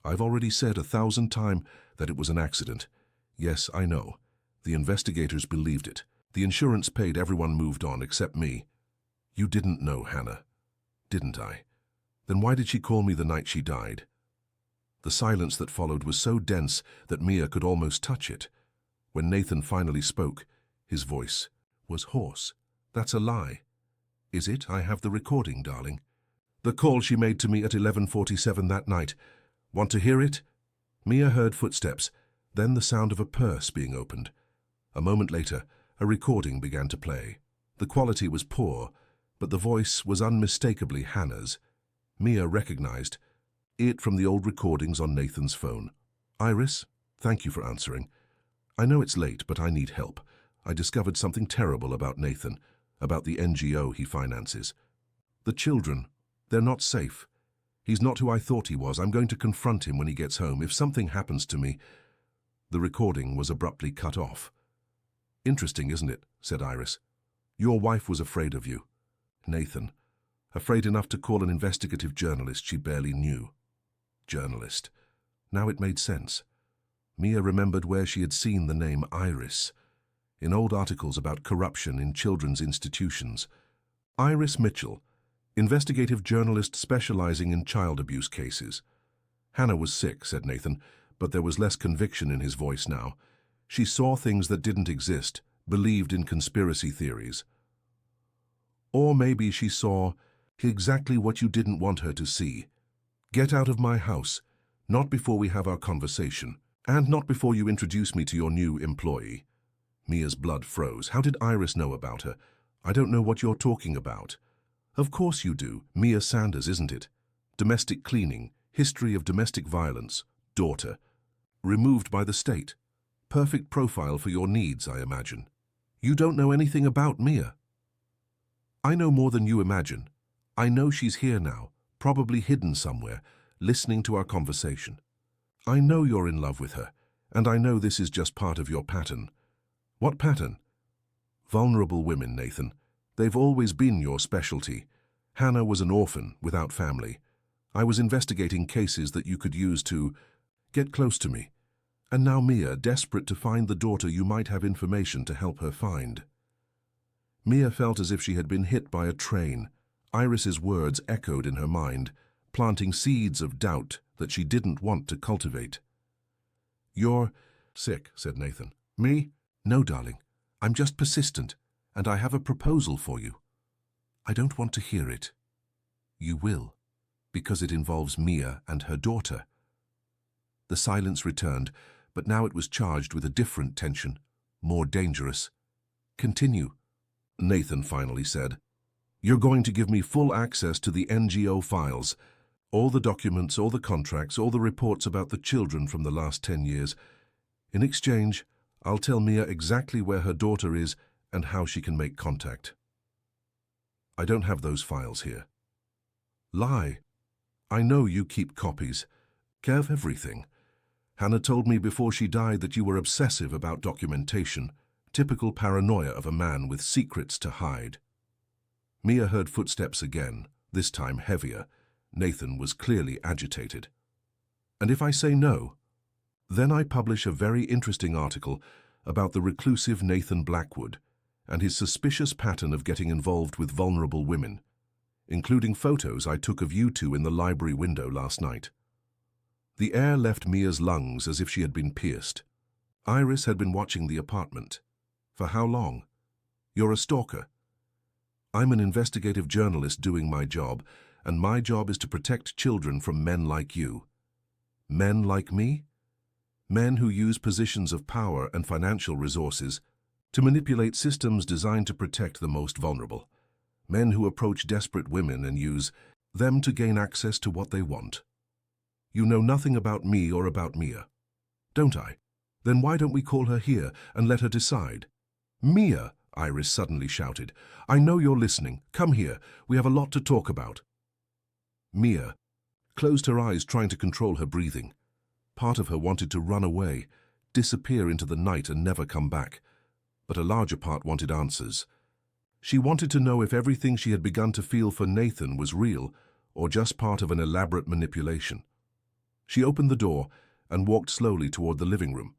I've already said 1,000 times that it was an accident. Yes, I know. The investigators believed it. The insurance paid, everyone moved on except me. You didn't know Hannah, didn't I? Then why did she call me the night she died?" The silence that followed was so dense that Mia could almost touch it. When Nathan finally spoke, his voice was hoarse. "That's a lie." "Is it? I have the recording, darling. The call she made to me at 11:47 that night. Want to hear it?" Mia heard footsteps, then the sound of a purse being opened. A moment later, a recording began to play. The quality was poor, but the voice was unmistakably Hannah's. Mia recognized it from the old recordings on Nathan's phone. "Iris, thank you for answering. I know it's late, but I need help. I discovered something terrible about Nathan, about the NGO he finances. The children, they're not safe. He's not who I thought he was. I'm going to confront him when he gets home. If something happens to me..." The recording was abruptly cut off. "Interesting, isn't it?" said Iris. Your wife was afraid of you. Nathan. Afraid enough to call an investigative journalist she barely knew. Journalist. Now it made sense. Mia remembered where she had seen the name Iris. In old articles about corruption in children's institutions. Iris Mitchell, investigative journalist specializing in child abuse cases. Hannah was sick, said Nathan, but there was less conviction in his voice now. She saw things that didn't exist, believed in conspiracy theories. Or maybe she saw exactly what you didn't want her to see. Get out of my house, not before we have our conversation, and not before you introduce me to your new employee. Mia's blood froze. How did Iris know about her? I don't know what you're talking about. Of course you do. Mia Sanders, isn't it? Domestic cleaning, history of domestic violence, daughter. Removed by the state. Perfect profile for your needs, I imagine. You don't know anything about Mia. I know more than you imagine. I know she's here now, probably hidden somewhere, listening to our conversation. I know you're in love with her, and I know this is just part of your pattern. What pattern? Vulnerable women, Nathan. They've always been your specialty. Hannah was an orphan without family. I was investigating cases that you could use to get close to me. And now Mia, desperate to find the daughter you might have information to help her find. Mia felt as if she had been hit by a train. Iris's words echoed in her mind, planting seeds of doubt that she didn't want to cultivate. You're sick, said Nathan. Me? No, darling. I'm just persistent, and I have a proposal for you. I don't want to hear it. You will, because it involves Mia and her daughter. The silence returned, but now it was charged with a different tension, more dangerous. Continue, Nathan finally said. You're going to give me full access to the NGO files, all the documents, all the contracts, all the reports about the children from the last 10 years. In exchange, I'll tell Mia exactly where her daughter is and how she can make contact. I don't have those files here. Lie. I know you keep copies. Kev, everything. Hannah told me before she died that you were obsessive about documentation, typical paranoia of a man with secrets to hide. Mia heard footsteps again, this time heavier. Nathan was clearly agitated. And if I say no, then I publish a very interesting article about the reclusive Nathan Blackwood and his suspicious pattern of getting involved with vulnerable women, including photos I took of you two in the library window last night. The air left Mia's lungs as if she had been pierced. Iris had been watching the apartment. For how long? You're a stalker. I'm an investigative journalist doing my job, and my job is to protect children from men like you. Men like me? Men who use positions of power and financial resources to manipulate systems designed to protect the most vulnerable. Men who approach desperate women and use them to gain access to what they want. You know nothing about me or about Mia. Don't I? Then why don't we call her here and let her decide? Mia, Iris suddenly shouted. I know you're listening. Come here. We have a lot to talk about. Mia closed her eyes, trying to control her breathing. Part of her wanted to run away, disappear into the night and never come back. But a larger part wanted answers. She wanted to know if everything she had begun to feel for Nathan was real or just part of an elaborate manipulation. She opened the door and walked slowly toward the living room.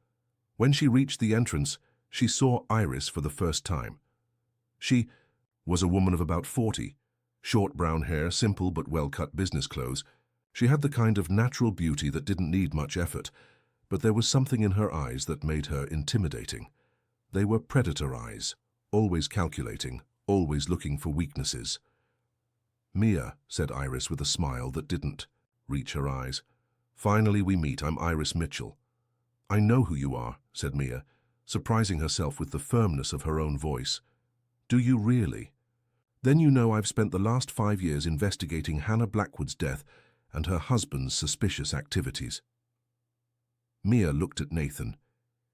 When she reached the entrance, she saw Iris for the first time. She was a woman of about 40, short brown hair, simple but well-cut business clothes. She had the kind of natural beauty that didn't need much effort, but there was something in her eyes that made her intimidating. They were predator eyes, always calculating, always looking for weaknesses. Mia, said Iris with a smile that didn't reach her eyes. Finally we meet. I'm Iris Mitchell. I know who you are, said Mia, surprising herself with the firmness of her own voice. Do you really? Then you know I've spent the last 5 years investigating Hannah Blackwood's death and her husband's suspicious activities. Mia looked at Nathan.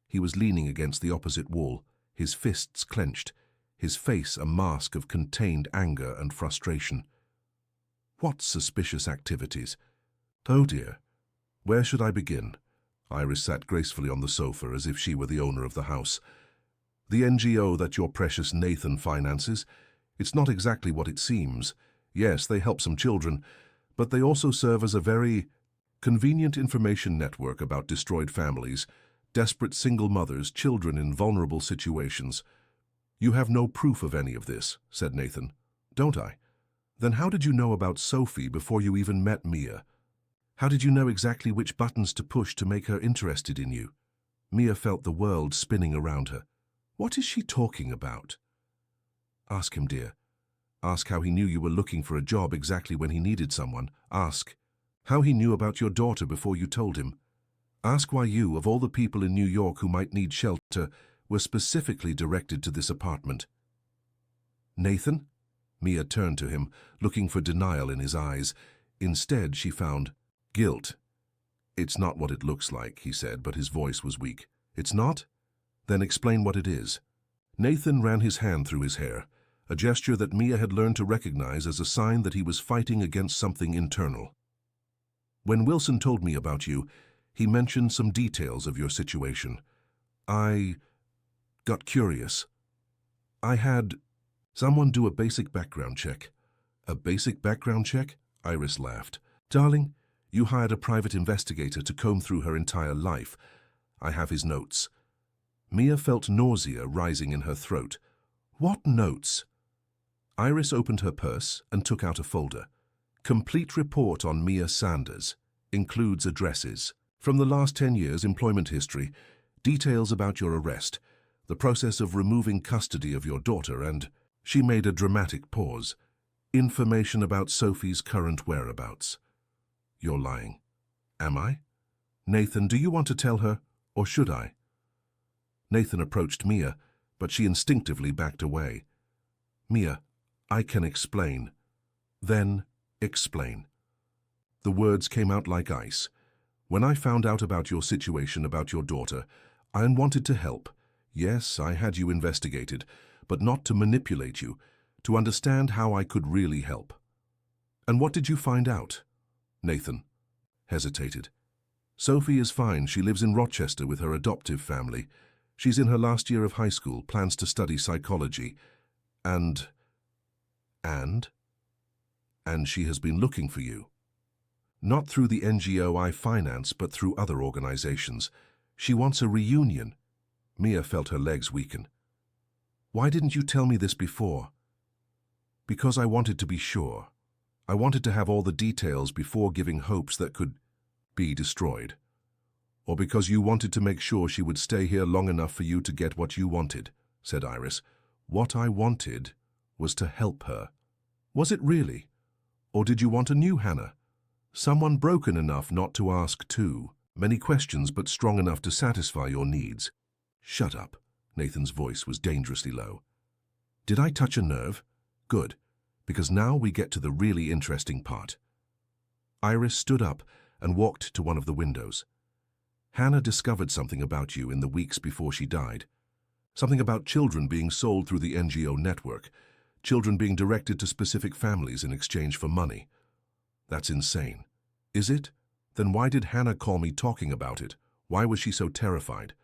He was leaning against the opposite wall, his fists clenched, his face a mask of contained anger and frustration. What suspicious activities? Oh dear. Where should I begin? Iris sat gracefully on the sofa as if she were the owner of the house. The NGO that your precious Nathan finances, it's not exactly what it seems. Yes, they help some children, but they also serve as a very convenient information network about destroyed families, desperate single mothers, children in vulnerable situations. You have no proof of any of this, said Nathan. Don't I? Then how did you know about Sophie before you even met Mia? How did you know exactly which buttons to push to make her interested in you? Mia felt the world spinning around her. What is she talking about? Ask him, dear. Ask how he knew you were looking for a job exactly when he needed someone. Ask how he knew about your daughter before you told him. Ask why you, of all the people in New York who might need shelter, were specifically directed to this apartment. Nathan? Mia turned to him, looking for denial in his eyes. Instead, she found guilt. It's not what it looks like, he said, but his voice was weak. It's not? Then explain what it is. Nathan ran his hand through his hair, a gesture that Mia had learned to recognize as a sign that he was fighting against something internal. When Wilson told me about you, he mentioned some details of your situation. I got curious. I had someone do a basic background check. A basic background check? Iris laughed. Darling, you hired a private investigator to comb through her entire life. I have his notes. Mia felt nausea rising in her throat. What notes? Iris opened her purse and took out a folder. Complete report on Mia Sanders. Includes addresses. From the last 10 years' employment history, details about your arrest, the process of removing custody of your daughter, and she made a dramatic pause. Information about Sophie's current whereabouts. You're lying. Am I? Nathan, do you want to tell her, or should I? Nathan approached Mia, but she instinctively backed away. Mia, I can explain. Then explain. The words came out like ice. When I found out about your situation, about your daughter, I wanted to help. Yes, I had you investigated, but not to manipulate you, to understand how I could really help. And what did you find out? Nathan hesitated. Sophie is fine. She lives in Rochester with her adoptive family. She's in her last year of high school, plans to study psychology. And she has been looking for you. Not through the NGO I finance, but through other organizations. She wants a reunion. Mia felt her legs weaken. Why didn't you tell me this before? Because I wanted to be sure. I wanted to have all the details before giving hopes that could be destroyed. Or because you wanted to make sure she would stay here long enough for you to get what you wanted, said Iris. What I wanted was to help her. Was it really? Or did you want a new Hannah? Someone broken enough not to ask too many questions, but strong enough to satisfy your needs. Shut up. Nathan's voice was dangerously low. Did I touch a nerve? Good, because now we get to the really interesting part. Iris stood up and walked to one of the windows. Hannah discovered something about you in the weeks before she died. Something about children being sold through the NGO network, children being directed to specific families in exchange for money. That's insane. Is it? Then why did Hannah call me talking about it? Why was she so terrified?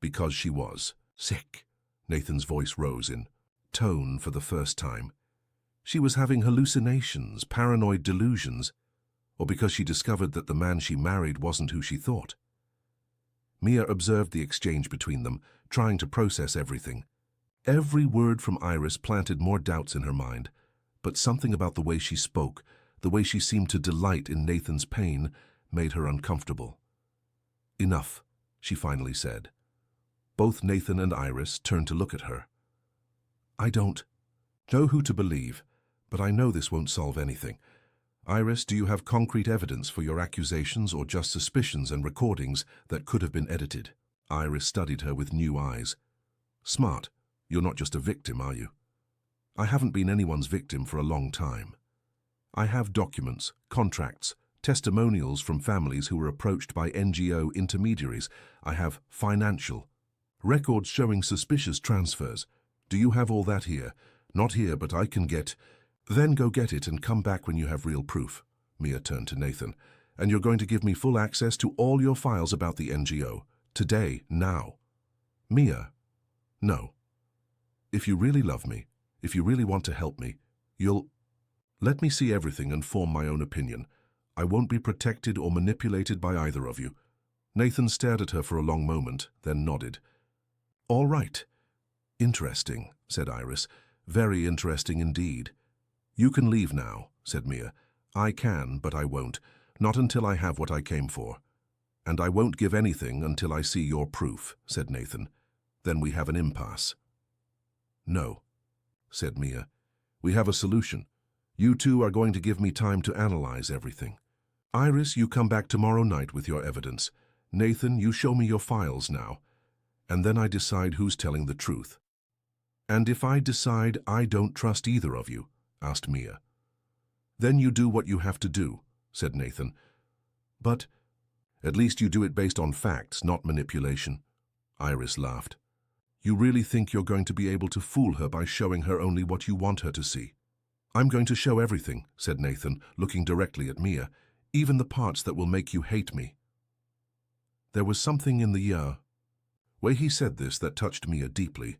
Because she was sick. Nathan's voice rose in tone for the first time. She was having hallucinations, paranoid delusions, or because she discovered that the man she married wasn't who she thought. Mia observed the exchange between them, trying to process everything. Every word from Iris planted more doubts in her mind, but something about the way she spoke, the way she seemed to delight in Nathan's pain, made her uncomfortable. Enough, she finally said. Both Nathan and Iris turned to look at her. I don't know who to believe, but I know this won't solve anything. Iris, do you have concrete evidence for your accusations or just suspicions and recordings that could have been edited? Iris studied her with new eyes. Smart. You're not just a victim, are you? I haven't been anyone's victim for a long time. I have documents, contracts, testimonials from families who were approached by NGO intermediaries. I have financial records showing suspicious transfers. Do you have all that here? Not here, but I can get. Then go get it and come back when you have real proof. Mia turned to Nathan. And you're going to give me full access to all your files about the NGO. Today, now. Mia. No. If you really love me, if you really want to help me, you'll... Let me see everything and form my own opinion. I won't be protected or manipulated by either of you. Nathan stared at her for a long moment, then nodded. All right. Interesting, said Iris. Very interesting indeed. You can leave now, said Mia. I can, but I won't. Not until I have what I came for. And I won't give anything until I see your proof, said Nathan. Then we have an impasse. No, said Mia. We have a solution. You two are going to give me time to analyze everything. Iris, you come back tomorrow night with your evidence. Nathan, you show me your files now. And then I decide who's telling the truth. And if I decide I don't trust either of you, asked Mia. Then you do what you have to do, said Nathan. But at least you do it based on facts, not manipulation. Iris laughed. You really think you're going to be able to fool her by showing her only what you want her to see? I'm going to show everything, said Nathan, looking directly at Mia, even the parts that will make you hate me. There was something in the way he said this that touched Mia deeply.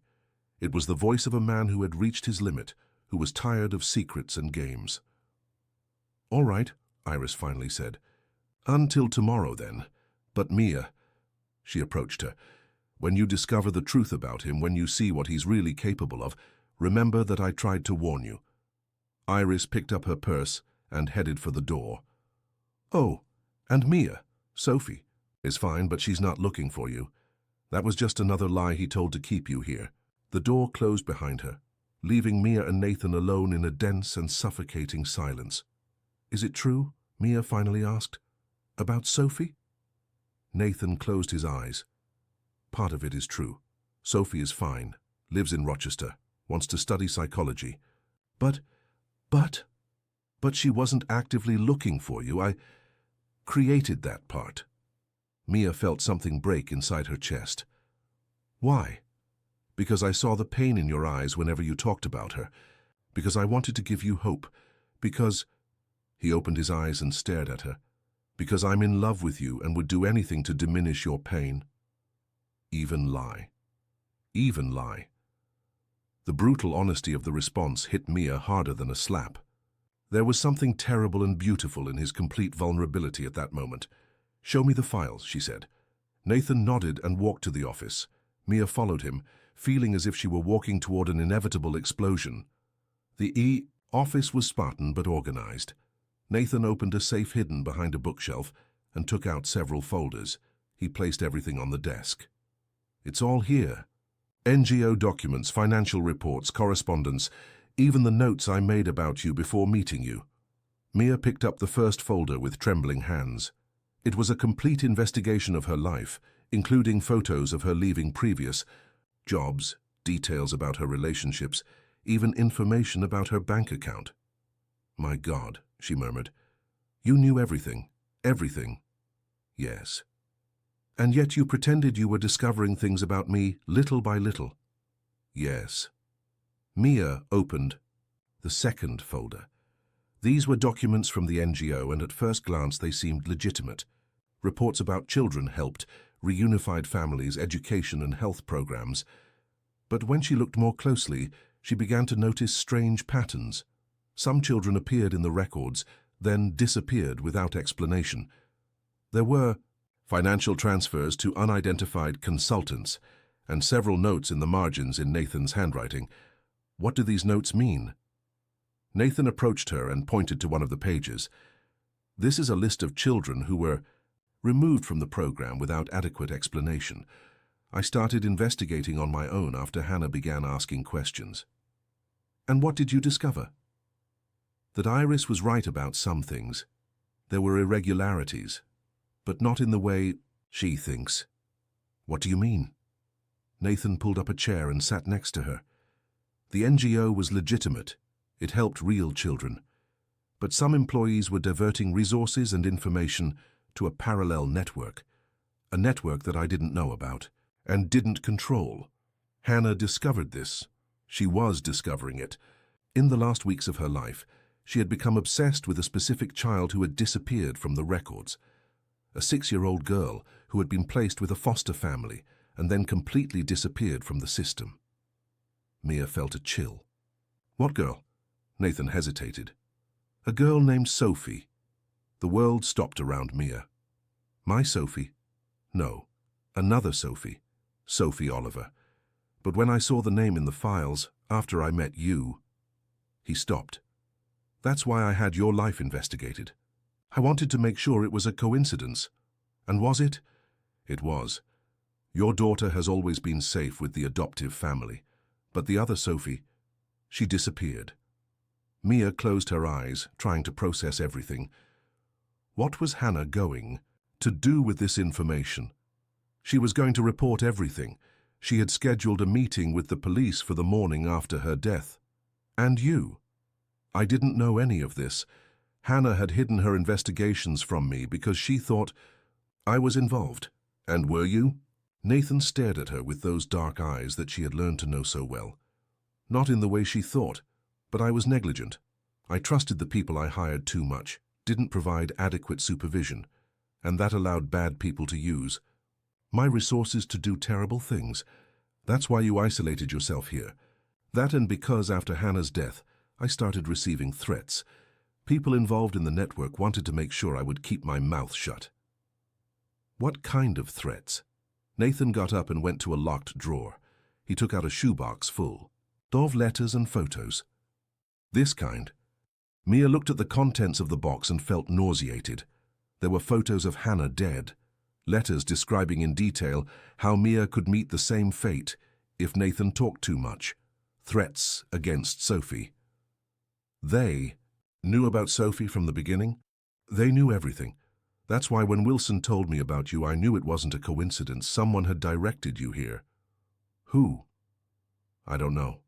It was the voice of a man who had reached his limit, who was tired of secrets and games. All right, Iris finally said. Until tomorrow, then. But Mia, she approached her, when you discover the truth about him, when you see what he's really capable of, remember that I tried to warn you. Iris picked up her purse and headed for the door. Oh, and Mia, Sophie, is fine, but she's not looking for you. That was just another lie he told to keep you here. The door closed behind her, leaving Mia and Nathan alone in a dense and suffocating silence. Is it true? Mia finally asked. About Sophie? Nathan closed his eyes. Part of it is true. Sophie is fine, lives in Rochester, wants to study psychology. But she wasn't actively looking for you. I created that part. Mia felt something break inside her chest. Why? Because I saw the pain in your eyes whenever you talked about her. Because I wanted to give you hope. Because... He opened his eyes and stared at her. Because I'm in love with you and would do anything to diminish your pain. Even lie. Even lie. The brutal honesty of the response hit Mia harder than a slap. There was something terrible and beautiful in his complete vulnerability at that moment. Show me the files, she said. Nathan nodded and walked to the office. Mia followed him, feeling as if she were walking toward an inevitable explosion. The office was Spartan but organized. Nathan opened a safe hidden behind a bookshelf and took out several folders. He placed everything on the desk. It's all here. NGO documents, financial reports, correspondence, even the notes I made about you before meeting you. Mia picked up the first folder with trembling hands. It was a complete investigation of her life, including photos of her leaving previous jobs, details about her relationships, even information about her bank account. My God, she murmured. You knew everything. Everything. Yes. And yet you pretended you were discovering things about me little by little. Yes. Mia opened the second folder. These were documents from the NGO, and at first glance they seemed legitimate. Reports about children helped, reunified families, education and health programs. But when she looked more closely, she began to notice strange patterns. Some children appeared in the records, then disappeared without explanation. There were financial transfers to unidentified consultants, and several notes in the margins in Nathan's handwriting. What do these notes mean? Nathan approached her and pointed to one of the pages. This is a list of children who were removed from the program without adequate explanation. I started investigating on my own after Hannah began asking questions. And what did you discover? That Iris was right about some things. There were irregularities, but not in the way she thinks. What do you mean? Nathan pulled up a chair and sat next to her. The NGO was legitimate. It helped real children. But some employees were diverting resources and information to a parallel network, a network that I didn't know about and didn't control. Hannah discovered this. She was discovering it. In the last weeks of her life, she had become obsessed with a specific child who had disappeared from the records. A 6-year-old girl who had been placed with a foster family and then completely disappeared from the system. Mia felt a chill. What girl? Nathan hesitated. A girl named Sophie. The world stopped around Mia. My Sophie? No, another Sophie. Sophie Oliver. But when I saw the name in the files, after I met you... He stopped. That's why I had your life investigated. I wanted to make sure it was a coincidence. And was it? It was. Your daughter has always been safe with the adoptive family, but the other Sophie, she disappeared. Mia closed her eyes, trying to process everything. What was Hannah going to do with this information? She was going to report everything. She had scheduled a meeting with the police for the morning after her death. And you. I didn't know any of this. Hannah had hidden her investigations from me because she thought I was involved. And were you? Nathan stared at her with those dark eyes that she had learned to know so well. Not in the way she thought, but I was negligent. I trusted the people I hired too much, didn't provide adequate supervision, and that allowed bad people to use my resources to do terrible things. That's why you isolated yourself here. That and because after Hannah's death, I started receiving threats. People involved in the network wanted to make sure I would keep my mouth shut. What kind of threats? Nathan got up and went to a locked drawer. He took out a shoebox full of letters and photos. This kind. Mia looked at the contents of the box and felt nauseated. There were photos of Hannah dead, letters describing in detail how Mia could meet the same fate if Nathan talked too much, threats against Sophie. They knew about Sophie from the beginning. They knew everything. That's why when Wilson told me about you, I knew it wasn't a coincidence. Someone had directed you here. Who? I don't know.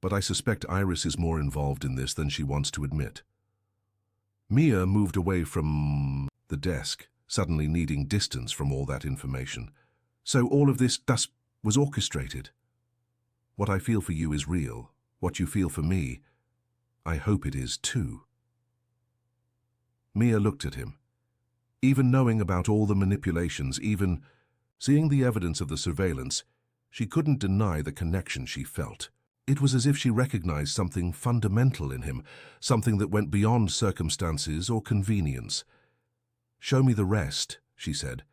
But I suspect Iris is more involved in this than she wants to admit. Mia moved away from the desk, suddenly needing distance from all that information. So all of this thus was orchestrated. What I feel for you is real. What you feel for me, I hope it is too. Mia looked at him. Even knowing about all the manipulations, even seeing the evidence of the surveillance, she couldn't deny the connection she felt. It was as if she recognized something fundamental in him, something that went beyond circumstances or convenience. Show me the rest, she said.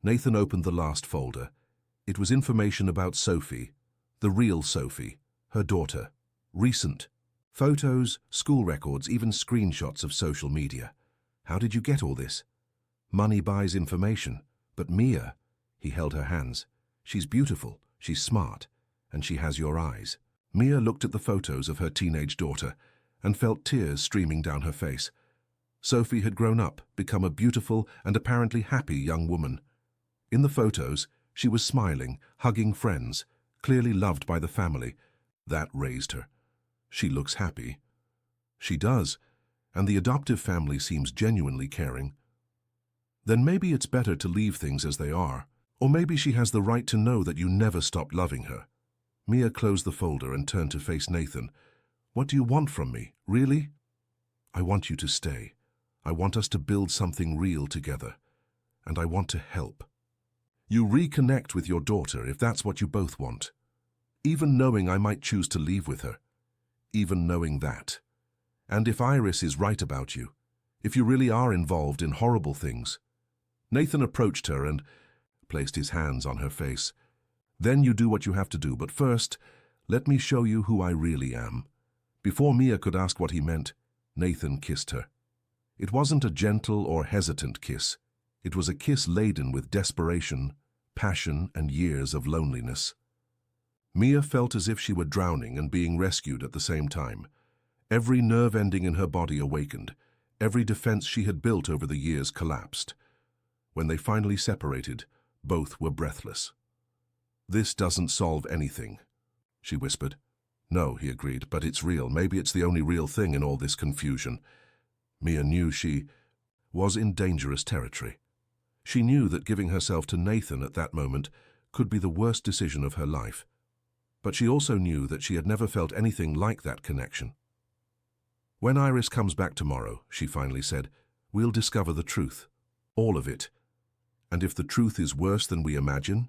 Nathan opened the last folder. It was information about Sophie, the real Sophie, her daughter. Recent. Photos, school records, even screenshots of social media. How did you get all this? Money buys information. But Mia, he held her hands. She's beautiful, she's smart, and she has your eyes. Mia looked at the photos of her teenage daughter and felt tears streaming down her face. Sophie had grown up, become a beautiful and apparently happy young woman. In the photos, she was smiling, hugging friends, clearly loved by the family. That raised her. She looks happy. She does, and the adoptive family seems genuinely caring. Then maybe it's better to leave things as they are, or maybe she has the right to know that you never stopped loving her. Mia closed the folder and turned to face Nathan. What do you want from me, really? I want you to stay. I want us to build something real together, and I want to help. You reconnect with your daughter if that's what you both want. Even knowing I might choose to leave with her. Even knowing that. And if Iris is right about you, if you really are involved in horrible things. Nathan approached her and placed his hands on her face. Then you do what you have to do, but first, let me show you who I really am. Before Mia could ask what he meant, Nathan kissed her. It wasn't a gentle or hesitant kiss. It was a kiss laden with desperation, passion, and years of loneliness. Mia felt as if she were drowning and being rescued at the same time. Every nerve ending in her body awakened. Every defense she had built over the years collapsed. When they finally separated, both were breathless. This doesn't solve anything, she whispered. No, he agreed, but it's real. Maybe it's the only real thing in all this confusion. Mia knew she was in dangerous territory. She knew that giving herself to Nathan at that moment could be the worst decision of her life. But she also knew that she had never felt anything like that connection. When Iris comes back tomorrow, she finally said, we'll discover the truth. All of it. And if the truth is worse than we imagine,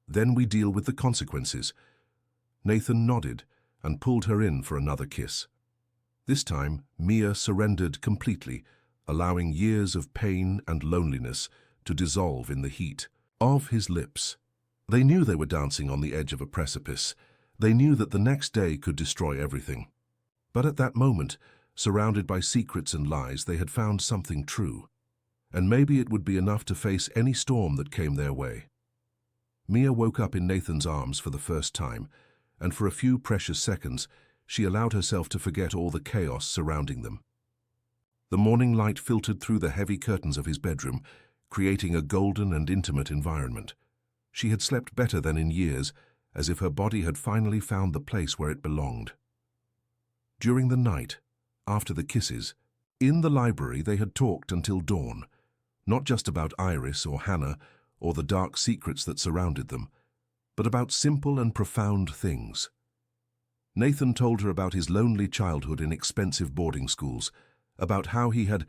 Then we deal with the consequences." Nathan nodded and pulled her in for another kiss. This time, Mia surrendered completely, allowing years of pain and loneliness to dissolve in the heat of his lips. They knew they were dancing on the edge of a precipice. They knew that the next day could destroy everything. But at that moment, surrounded by secrets and lies, they had found something true. And maybe it would be enough to face any storm that came their way. Mia woke up in Nathan's arms for the first time, and for a few precious seconds, she allowed herself to forget all the chaos surrounding them. The morning light filtered through the heavy curtains of his bedroom, creating a golden and intimate environment. She had slept better than in years, as if her body had finally found the place where it belonged. During the night, after the kisses, in the library they had talked until dawn, not just about Iris or Hannah or the dark secrets that surrounded them, but about simple and profound things. Nathan told her about his lonely childhood in expensive boarding schools, about how he had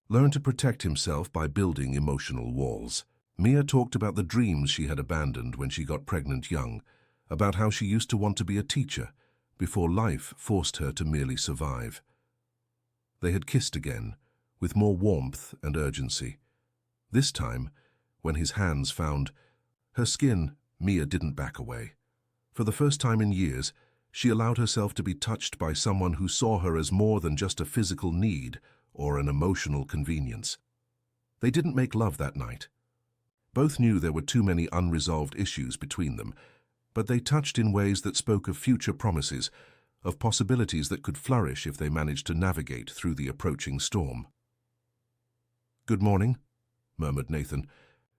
learned to protect himself by building emotional walls. Mia talked about the dreams she had abandoned when she got pregnant young, about how she used to want to be a teacher before life forced her to merely survive. They had kissed again, with more warmth and urgency. This time, when his hands found her skin, Mia didn't back away. For the first time in years, she allowed herself to be touched by someone who saw her as more than just a physical need or an emotional convenience. They didn't make love that night. Both knew there were too many unresolved issues between them, but they touched in ways that spoke of future promises, of possibilities that could flourish if they managed to navigate through the approaching storm. "Good morning," murmured Nathan,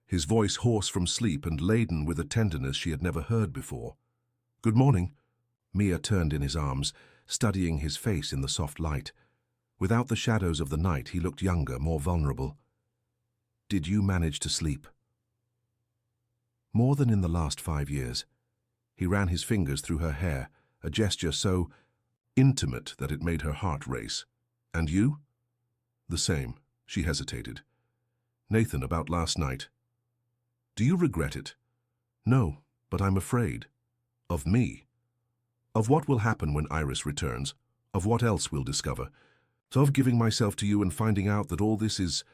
his voice hoarse from sleep and laden with a tenderness she had never heard before. "Good morning." Mia turned in his arms, studying his face in the soft light. Without the shadows of the night, he looked younger, more vulnerable. "Did you manage to sleep?" More than in the last 5 years. He ran his fingers through her hair, a gesture so intimate that it made her heart race. "And you?" "The same." She hesitated. "Nathan, about last night. Do you regret it?" "No, but I'm afraid." "Of me?" "Of what will happen when Iris returns, of what else we'll discover, of giving myself to you and finding out that all this is—"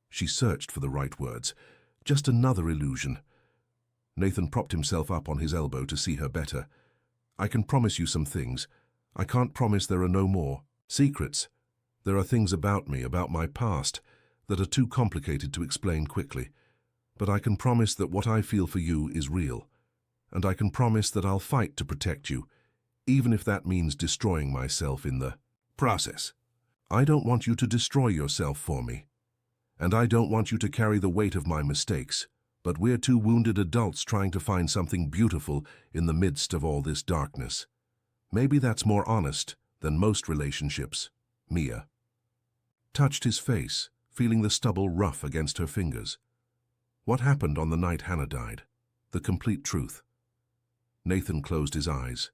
She searched for the right words. "Just another illusion." Nathan propped himself up on his elbow to see her better. "I can promise you some things. I can't promise there are no more secrets. There are things about me, about my past, that are too complicated to explain quickly. But I can promise that what I feel for you is real. And I can promise that I'll fight to protect you, even if that means destroying myself in the process. I don't want you to destroy yourself for me. And I don't want you to carry the weight of my mistakes. But we're two wounded adults trying to find something beautiful in the midst of all this darkness. Maybe that's more honest than most relationships." Mia touched his face, feeling the stubble rough against her fingers. "What happened on the night Hannah died? The complete truth." Nathan closed his eyes.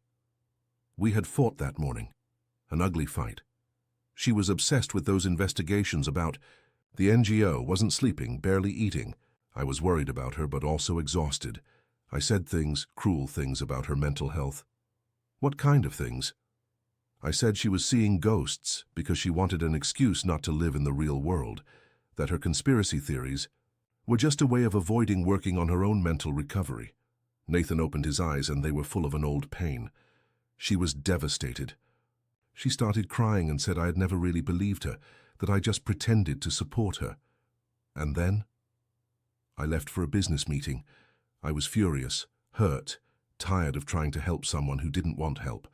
"We had fought that morning. An ugly fight. She was obsessed with those investigations about the NGO, wasn't sleeping, barely eating. I was worried about her, but also exhausted. I said things, cruel things about her mental health." "What kind of things?" "I said she was seeing ghosts because she wanted an excuse not to live in the real world, that her conspiracy theories were just a way of avoiding working on her own mental recovery." Nathan opened his eyes and they were full of an old pain. She was devastated. She started crying and said I had never really believed her, that I just pretended to support her. "And then?" "I left for a business meeting. I was furious, hurt, tired of trying to help someone who didn't want help.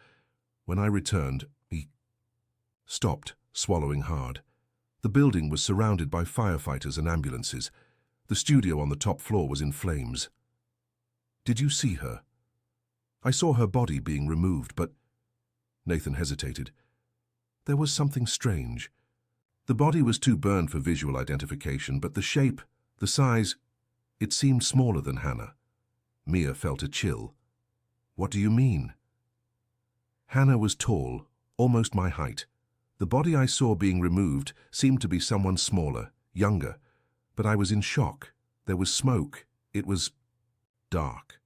When I returned, he stopped, swallowing hard. The building was surrounded by firefighters and ambulances. The studio on the top floor was in flames." "Did you see her?" "I saw her body being removed, but—" Nathan hesitated. "There was something strange. The body was too burned for visual identification, but the shape, the size, it seemed smaller than Hannah." Mia felt a chill. "What do you mean?" "Hannah was tall, almost my height. The body I saw being removed seemed to be someone smaller, younger, but I was in shock. There was smoke. It was dark."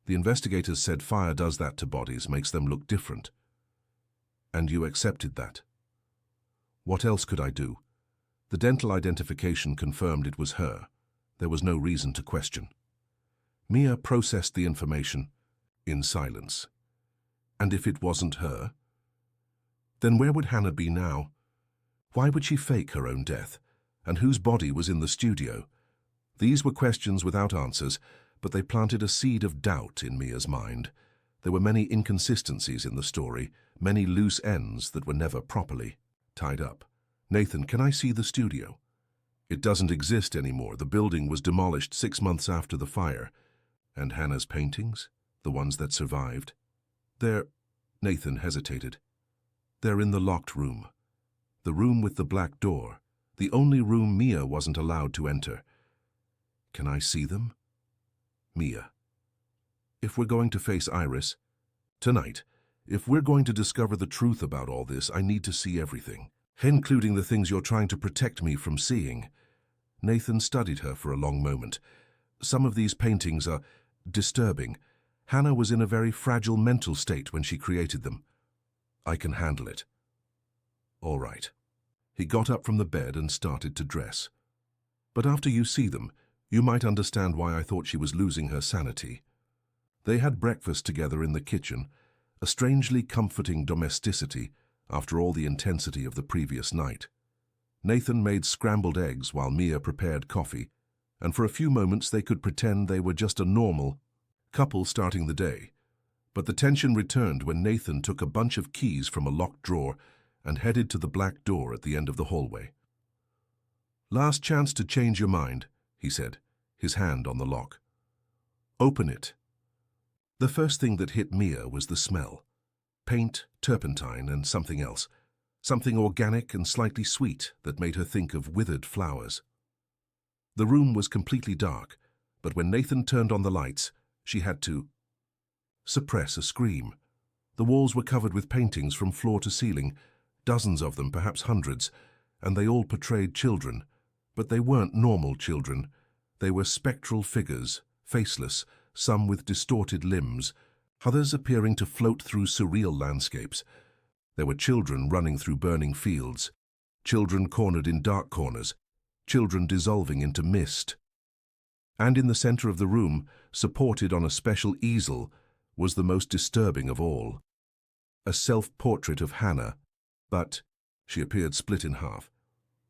The investigators said fire does that to bodies, makes them look different. And you accepted that. What else could I do? The dental identification confirmed it was her. There was no reason to question. Mia processed the information in silence. And if it wasn't her? Then where would Hannah be now? Why would she fake her own death? And whose body was in the studio? These were questions without answers, but they planted a seed of doubt in Mia's mind. There were many inconsistencies in the story, many loose ends that were never properly tied up. Nathan, can I see the studio? It doesn't exist anymore. The building was demolished 6 months after the fire. And Hannah's paintings? The ones that survived? They're... Nathan hesitated. They're in the locked room. The room with the black door. The only room Mia wasn't allowed to enter. Can I see them? Mia. If we're going to face Iris, tonight, if we're going to discover the truth about all this, I need to see everything, including the things you're trying to protect me from seeing. Nathan studied her for a long moment. Some of these paintings are disturbing. Hannah was in a very fragile mental state when she created them. I can handle it. All right. He got up from the bed and started to dress. But after you see them, you might understand why I thought she was losing her sanity. They had breakfast together in the kitchen, a strangely comforting domesticity after all the intensity of the previous night. Nathan made scrambled eggs while Mia prepared coffee, and for a few moments they could pretend they were just a normal couple starting the day. But the tension returned when Nathan took a bunch of keys from a locked drawer and headed to the black door at the end of the hallway. Last chance to change your mind, he said, his hand on the lock. Open it. The first thing that hit Mia was the smell. Paint, turpentine, and something else. Something organic and slightly sweet that made her think of withered flowers. The room was completely dark, but when Nathan turned on the lights, she had to suppress a scream. The walls were covered with paintings from floor to ceiling, dozens of them, perhaps hundreds, and they all portrayed children. But they weren't normal children. They were spectral figures, faceless, some with distorted limbs, others appearing to float through surreal landscapes. There were children running through burning fields, children cornered in dark corners, children dissolving into mist. And in the center of the room, supported on a special easel, was the most disturbing of all. A self-portrait of Hannah, but she appeared split in half.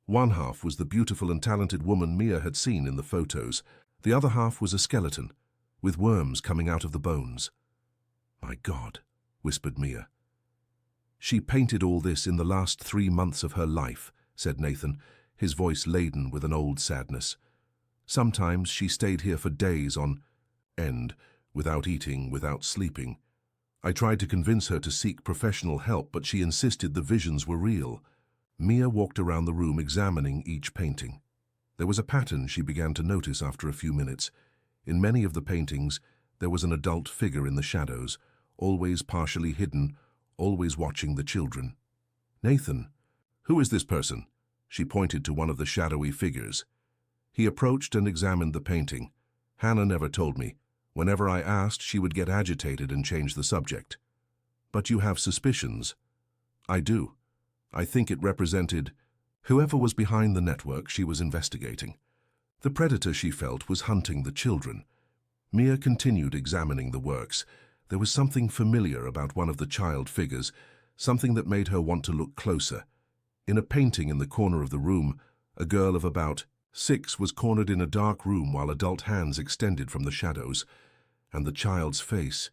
One half was the beautiful and talented woman Mia had seen in the photos. The other half was a skeleton, with worms coming out of the bones. My God, whispered Mia. She painted all this in the last 3 months of her life, said Nathan, his voice laden with an old sadness. Sometimes she stayed here for days on end, without eating, without sleeping. I tried to convince her to seek professional help, but she insisted the visions were real. Mia walked around the room examining each painting. There was a pattern she began to notice after a few minutes. In many of the paintings, there was an adult figure in the shadows, always partially hidden, always watching the children. Nathan, who is this person? She pointed to one of the shadowy figures. He approached and examined the painting. Hannah never told me. Whenever I asked, she would get agitated and change the subject. But you have suspicions. I do. I think it represented whoever was behind the network she was investigating. The predator, she felt, was hunting the children. Mia continued examining the works. There was something familiar about one of the child figures, something that made her want to look closer. In a painting in the corner of the room, a girl of about 6 was cornered in a dark room while adult hands extended from the shadows. And the child's face.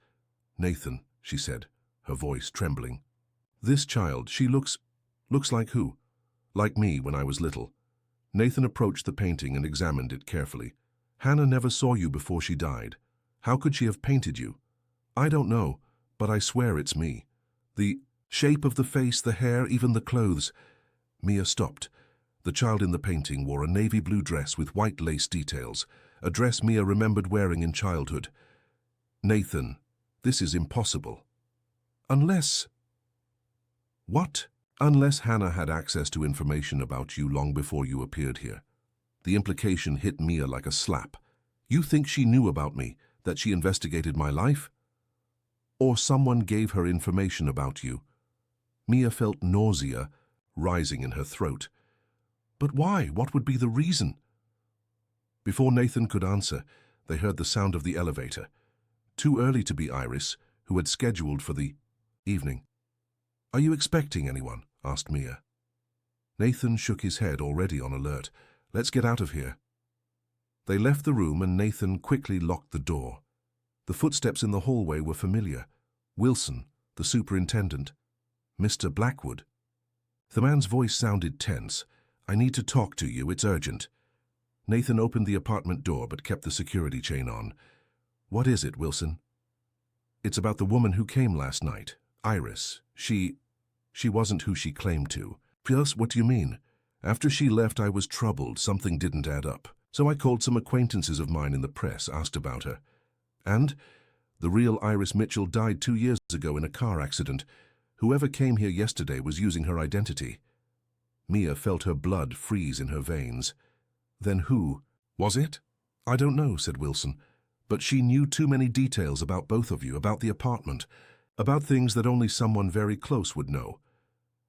Nathan, she said, her voice trembling. This child, she looks like who? Like me when I was little. Nathan approached the painting and examined it carefully. Hannah never saw you before she died. How could she have painted you? I don't know, but I swear it's me. The shape of the face, the hair, even the clothes. Mia stopped. The child in the painting wore a navy blue dress with white lace details, a dress Mia remembered wearing in childhood. Nathan, this is impossible. Unless... What? Unless Hannah had access to information about you long before you appeared here. The implication hit Mia like a slap. You think she knew about me, That she investigated my life? Or someone gave her information about you? Mia felt nausea rising in her throat. But why? What would be the reason? Before Nathan could answer, they heard the sound of the elevator. Too early to be Iris, who had scheduled for the evening. "Are you expecting anyone?" asked Mia. Nathan shook his head, already on alert. "Let's get out of here." They left the room and Nathan quickly locked the door. The footsteps in the hallway were familiar. Wilson, the superintendent. Mr. Blackwood. The man's voice sounded tense. "I need to talk to you, it's urgent." Nathan opened the apartment door but kept the security chain on. "What is it, Wilson?" "It's about the woman who came last night, Iris. She wasn't who she claimed to." "Plus, what do you mean?" "After she left, I was troubled. Something didn't add up. So I called some acquaintances of mine in the press, asked about her. And the real Iris Mitchell died 2 years ago in a car accident. Whoever came here yesterday was using her identity." Mia felt her blood freeze in her veins. "Then who was it?" "I don't know," said Wilson. "But she knew too many details about both of you, about the apartment, about things that only someone very close would know."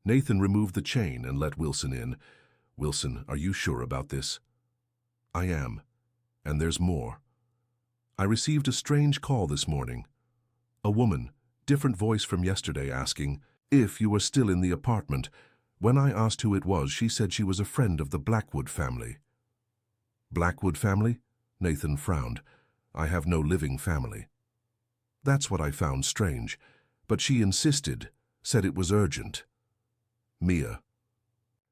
Nathan removed the chain and let Wilson in. "Wilson, are you sure about this?" "I am. And there's more. I received a strange call this morning. A woman, different voice from yesterday, asking if you were still in the apartment. When I asked who it was, she said she was a friend of the Blackwood family." "Blackwood family?" Nathan frowned. "I have no living family." "That's what I found strange. But she insisted, said it was urgent." Mia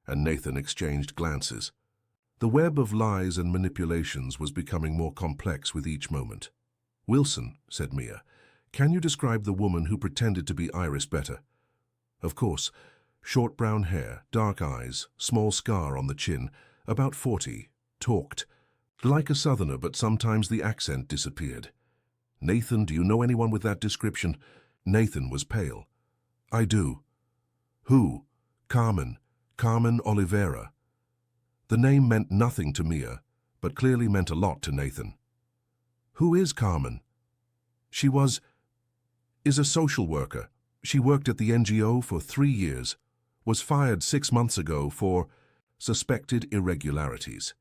and Nathan exchanged glances. The web of lies and manipulations was becoming more complex with each moment. "Wilson," said Mia, "can you describe the woman who pretended to be Iris better?" "Of course. Short brown hair, dark eyes, small scar on the chin, about 40, talked like a southerner, but sometimes the accent disappeared." "Nathan, do you know anyone with that description?" Nathan was pale. "I do." "Who?" "Carmen. Carmen Oliveira." The name meant nothing to Mia, but clearly meant a lot to Nathan. "Who is Carmen?" Is a social worker. She worked at the NGO for 3 years, was fired 6 months ago for suspected irregularities."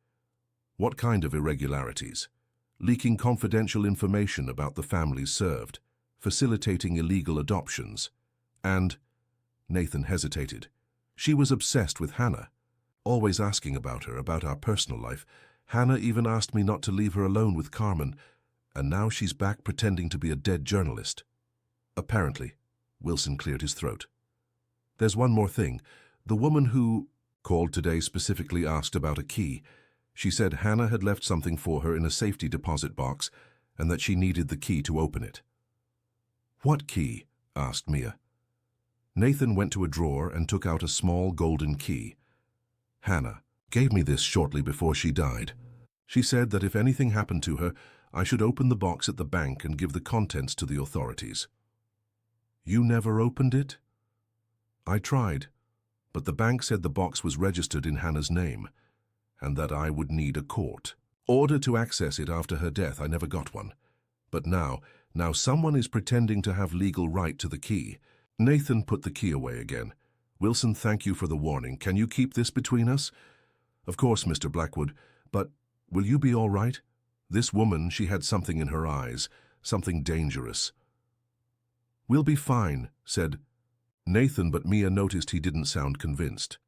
"What kind of irregularities?" "Leaking confidential information about the families served, facilitating illegal adoptions, and..." Nathan hesitated. "She was obsessed with Hannah. Always asking about her, about our personal life. Hannah even asked me not to leave her alone with Carmen, and now she's back pretending to be a dead journalist." "Apparently." Wilson cleared his throat. "There's one more thing. The woman who called today specifically asked about a key. She said Hannah had left something for her in a safety deposit box and that she needed the key to open it." "What key?" asked Mia. Nathan went to a drawer and took out a small golden key. "Hannah gave me this shortly before she died. She said that if anything happened to her, I should open the box at the bank and give the contents to the authorities." "You never opened it?" "I tried, but the bank said the box was registered in Hannah's name, and that I would need a court order to access it after her death. I never got one. But now someone is pretending to have legal right to the key." Nathan put the key away again. "Wilson, thank you for the warning. Can you keep this between us?" "Of course, Mr. Blackwood, but will you be all right? This woman, she had something in her eyes, something dangerous." "We'll be fine," said Nathan, but Mia noticed he didn't sound convinced.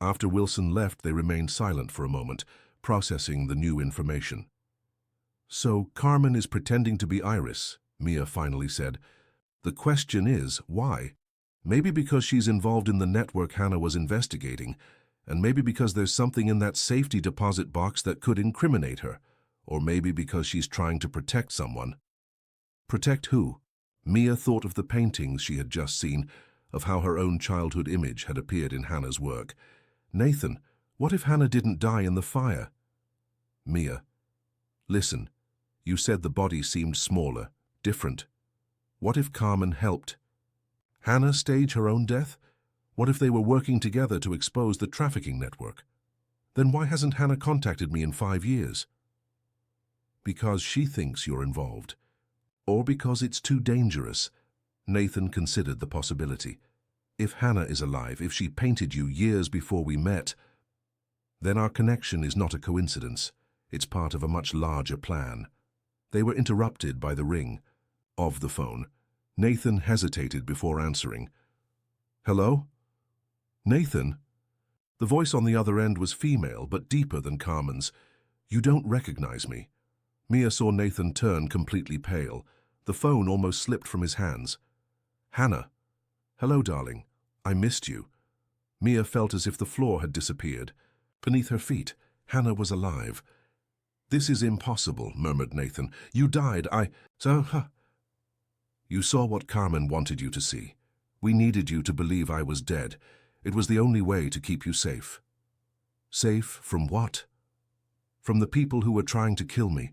After Wilson left, they remained silent for a moment, processing the new information. "So Carmen is pretending to be Iris," Mia finally said. "The question is, why? Maybe because she's involved in the network Hannah was investigating, and maybe because there's something in that safety deposit box that could incriminate her, or maybe because she's trying to protect someone." "Protect who?" Mia thought of the paintings she had just seen, of how her own childhood image had appeared in Hannah's work. "Nathan, what if Hannah didn't die in the fire?" Mia: "Listen, you said the body seemed smaller, different. What if Carmen helped Hannah stage her own death? What if they were working together to expose the trafficking network? Then why hasn't Hannah contacted me in 5 years?" "Because she thinks you're involved. Or because it's too dangerous? Nathan considered the possibility. If Hannah is alive, if she painted you years before we met, then our connection is not a coincidence. It's part of a much larger plan. They were interrupted by the ring of the phone. Nathan hesitated before answering. Hello? Nathan? The voice on the other end was female, but deeper than Carmen's. You don't recognize me. Mia saw Nathan turn completely pale. The phone almost slipped from his hands. Hannah. Hello, darling. I missed you. Mia felt as if the floor had disappeared. Beneath her feet, Hannah was alive. This is impossible, murmured Nathan. You died, You saw what Carmen wanted you to see. We needed you to believe I was dead. It was the only way to keep you safe. Safe from what? From the people who were trying to kill me.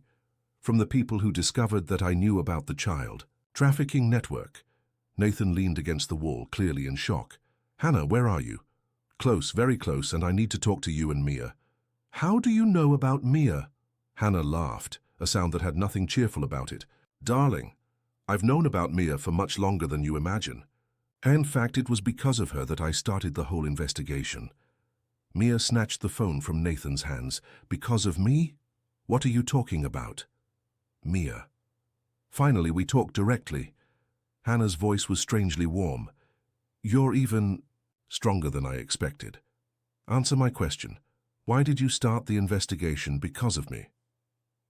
From the people who discovered that I knew about the child. Trafficking network. Nathan leaned against the wall, clearly in shock. Hannah, where are you? Close, very close, and I need to talk to you and Mia. How do you know about Mia? Hannah laughed, a sound that had nothing cheerful about it. Darling, I've known about Mia for much longer than you imagine. In fact, it was because of her that I started the whole investigation. Mia snatched the phone from Nathan's hands. Because of me? What are you talking about? Mia. Finally, we talked directly. Hannah's voice was strangely warm. You're even stronger than I expected. Answer my question. Why did you start the investigation because of me?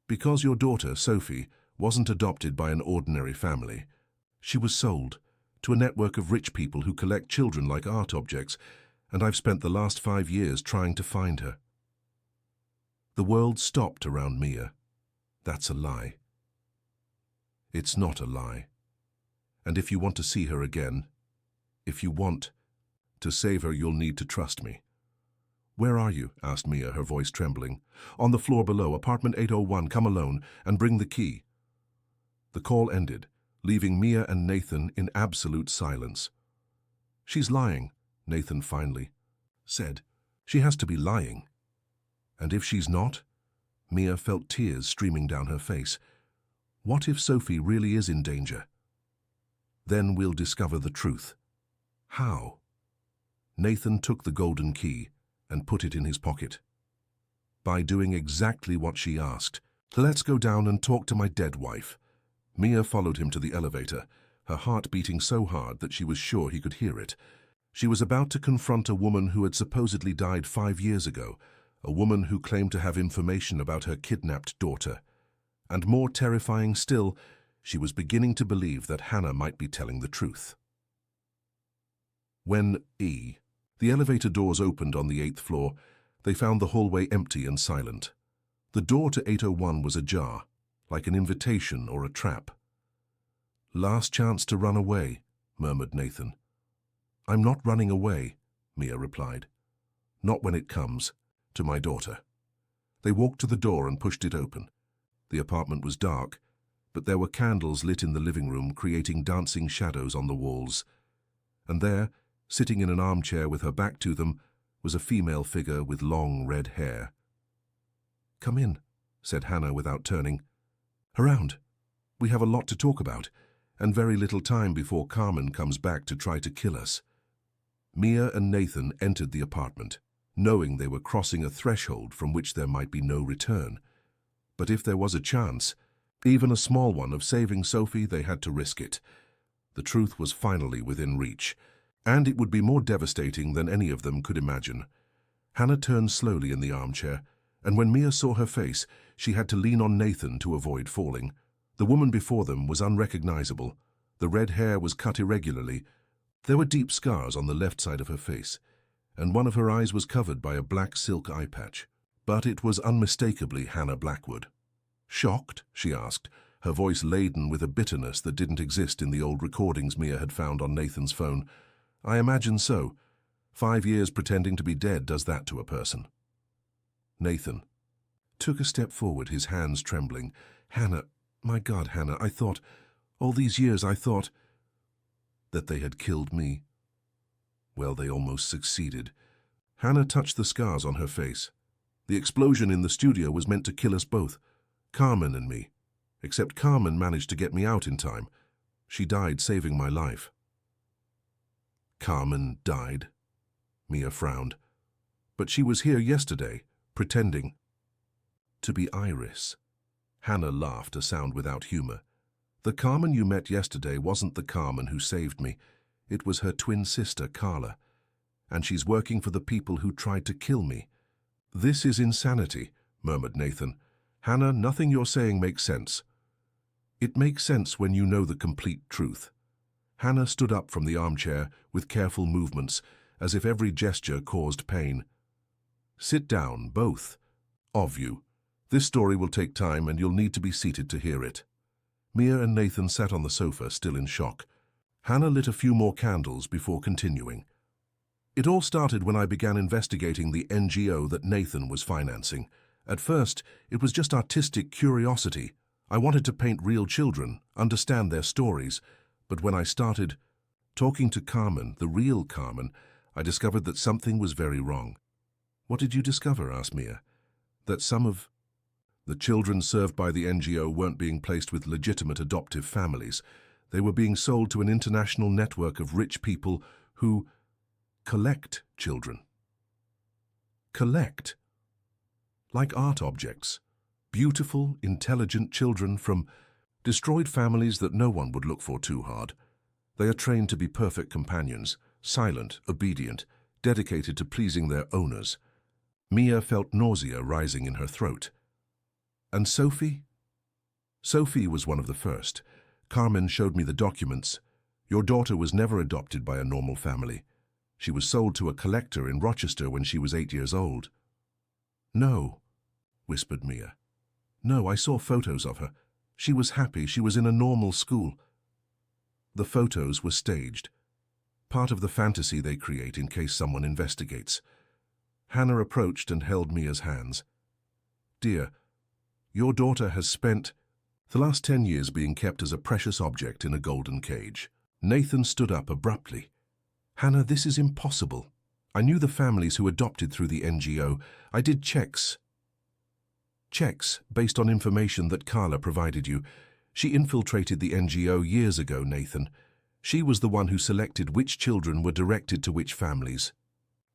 Because your daughter, Sophie, wasn't adopted by an ordinary family. She was sold to a network of rich people who collect children like art objects, and I've spent the last 5 years trying to find her. The world stopped around Mia. That's a lie. It's not a lie. And if you want to see her again, if you want to save her, you'll need to trust me. Where are you? Asked Mia, her voice trembling. On the floor below, apartment 801, come alone, and bring the key. The call ended, leaving Mia and Nathan in absolute silence. She's lying, Nathan finally said. She has to be lying. And if she's not? Mia felt tears streaming down her face. What if Sophie really is in danger? Then we'll discover the truth. How? Nathan took the golden key and put it in his pocket. By doing exactly what she asked. Let's go down and talk to my dead wife. Mia followed him to the elevator, her heart beating so hard that she was sure he could hear it. She was about to confront a woman who had supposedly died 5 years ago, a woman who claimed to have information about her kidnapped daughter. And more terrifying still, she was beginning to believe that Hannah might be telling the truth. When the elevator doors opened on the 8th floor, they found the hallway empty and silent. The door to 801 was ajar, like an invitation or a trap. Last chance to run away, murmured Nathan. I'm not running away, Mia replied. Not when it comes to my daughter. They walked to the door and pushed it open. The apartment was dark, but there were candles lit in the living room, creating dancing shadows on the walls. And there, sitting in an armchair with her back to them, was a female figure with long red hair. Come in, said Hannah without turning. Around. We have a lot to talk about, and very little time before Carmen comes back to try to kill us. Mia and Nathan entered the apartment, knowing they were crossing a threshold from which there might be no return. But if there was a chance, even a small one, of saving Sophie, they had to risk it. The truth was finally within reach, and it would be more devastating than any of them could imagine. Hannah turned slowly in the armchair, and when Mia saw her face, she had to lean on Nathan to avoid falling. The woman before them was unrecognizable. The red hair was cut irregularly. There were deep scars on the left side of her face, and one of her eyes was covered by a black silk eye patch. But it was unmistakably Hannah Blackwood. Shocked? She asked, her voice laden with a bitterness that didn't exist in the old recordings Mia had found on Nathan's phone. I imagine so. 5 years pretending to be dead does that to a person. Nathan took a step forward, his hands trembling. Hannah, my God, Hannah, I thought, all these years I thought that they had killed me. Well, they almost succeeded. Hannah touched the scars on her face. The explosion in the studio was meant to kill us both, Carmen and me. Except Carmen managed to get me out in time. She died saving my life. Carmen died? Mia frowned. But she was here yesterday, pretending to be Iris. Hannah laughed, a sound without humor. The Carmen you met yesterday wasn't the Carmen who saved me. It was her twin sister, Carla. And she's working for the people who tried to kill me. This is insanity, murmured Nathan. Hannah, nothing you're saying makes sense. It makes sense when you know the complete truth. Hannah stood up from the armchair with careful movements, as if every gesture caused pain. Sit down, both of you. This story will take time and you'll need to be seated to hear it. Mia and Nathan sat on the sofa, still in shock. Hannah lit a few more candles before continuing. It all started when I began investigating the NGO that Nathan was financing. At first, it was just artistic curiosity. I wanted to paint real children, understand their stories. But when I started talking to Carmen, the real Carmen, I discovered that something was very wrong. What did you discover? Asked Mia. That some of the children served by the NGO weren't being placed with legitimate adoptive families. They were being sold to an international network of rich people who collect children. Collect? Like art objects. Beautiful, intelligent children from destroyed families that no one would look for too hard. They are trained to be perfect companions, silent, obedient, dedicated to pleasing their owners. Mia felt nausea rising in her throat. And Sophie? Sophie was one of the first. Carmen showed me the documents. Your daughter was never adopted by a normal family. She was sold to a collector in Rochester when she was 8 years old. No, whispered Mia. No, I saw photos of her. She was happy. She was in a normal school. The photos were staged. Part of the fantasy they create in case someone investigates. Hannah approached and held Mia's hands. Dear, your daughter has spent the last 10 years being kept as a precious object in a golden cage. Nathan stood up abruptly. Hannah, this is impossible. I knew the families who adopted through the NGO. I did checks. Checks based on information that Carla provided you. She infiltrated the NGO years ago, Nathan. She was the one who selected which children were directed to which families.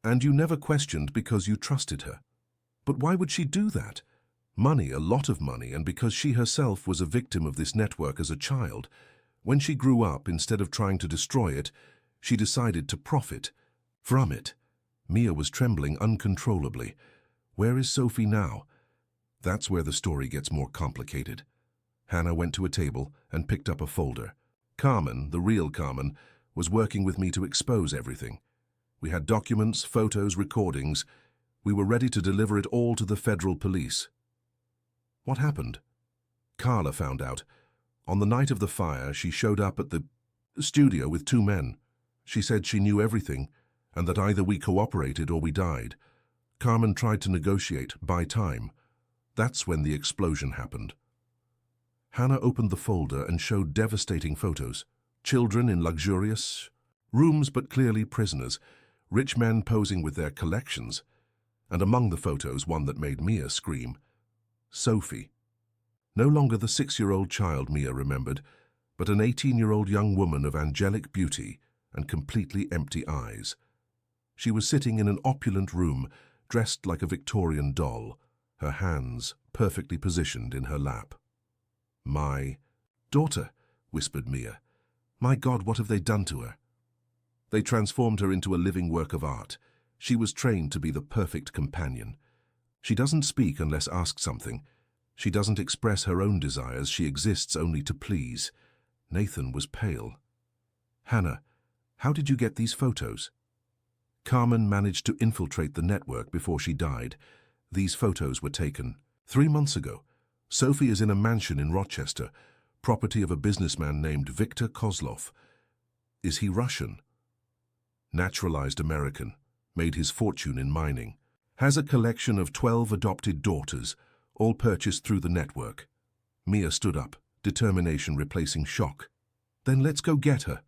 And you never questioned because you trusted her. But why would she do that? Money, a lot of money, and because she herself was a victim of this network as a child. When she grew up, instead of trying to destroy it, she decided to profit from it. Mia was trembling uncontrollably. Where is Sophie now? That's where the story gets more complicated. Hannah went to a table and picked up a folder. Carmen, the real Carmen, was working with me to expose everything. We had documents, photos, recordings. We were ready to deliver it all to the federal police. What happened? Carla found out. On the night of the fire, she showed up at the studio with 2 men. She said she knew everything, and that either we cooperated or we died. Carmen tried to negotiate, buy time. That's when the explosion happened. Hannah opened the folder and showed devastating photos. Children in luxurious rooms, but clearly prisoners. Rich men posing with their collections. And among the photos, one that made Mia scream. Sophie. No longer the 6-year-old child Mia remembered, but an 18-year-old young woman of angelic beauty and completely empty eyes. She was sitting in an opulent room, dressed like a Victorian doll, her hands perfectly positioned in her lap. My daughter, whispered Mia. My God, what have they done to her? They transformed her into a living work of art. She was trained to be the perfect companion. She doesn't speak unless asked something. She doesn't express her own desires. She exists only to please. Nathan was pale. Hannah, how did you get these photos? Carmen managed to infiltrate the network before she died. These photos were taken 3 months ago. Sophie is in a mansion in Rochester, property of a businessman named Viktor Kozlov. Is he Russian? Naturalized American, made his fortune in mining. Has a collection of 12 adopted daughters, all purchased through the network. Mia stood up, determination replacing shock. Then let's go get her.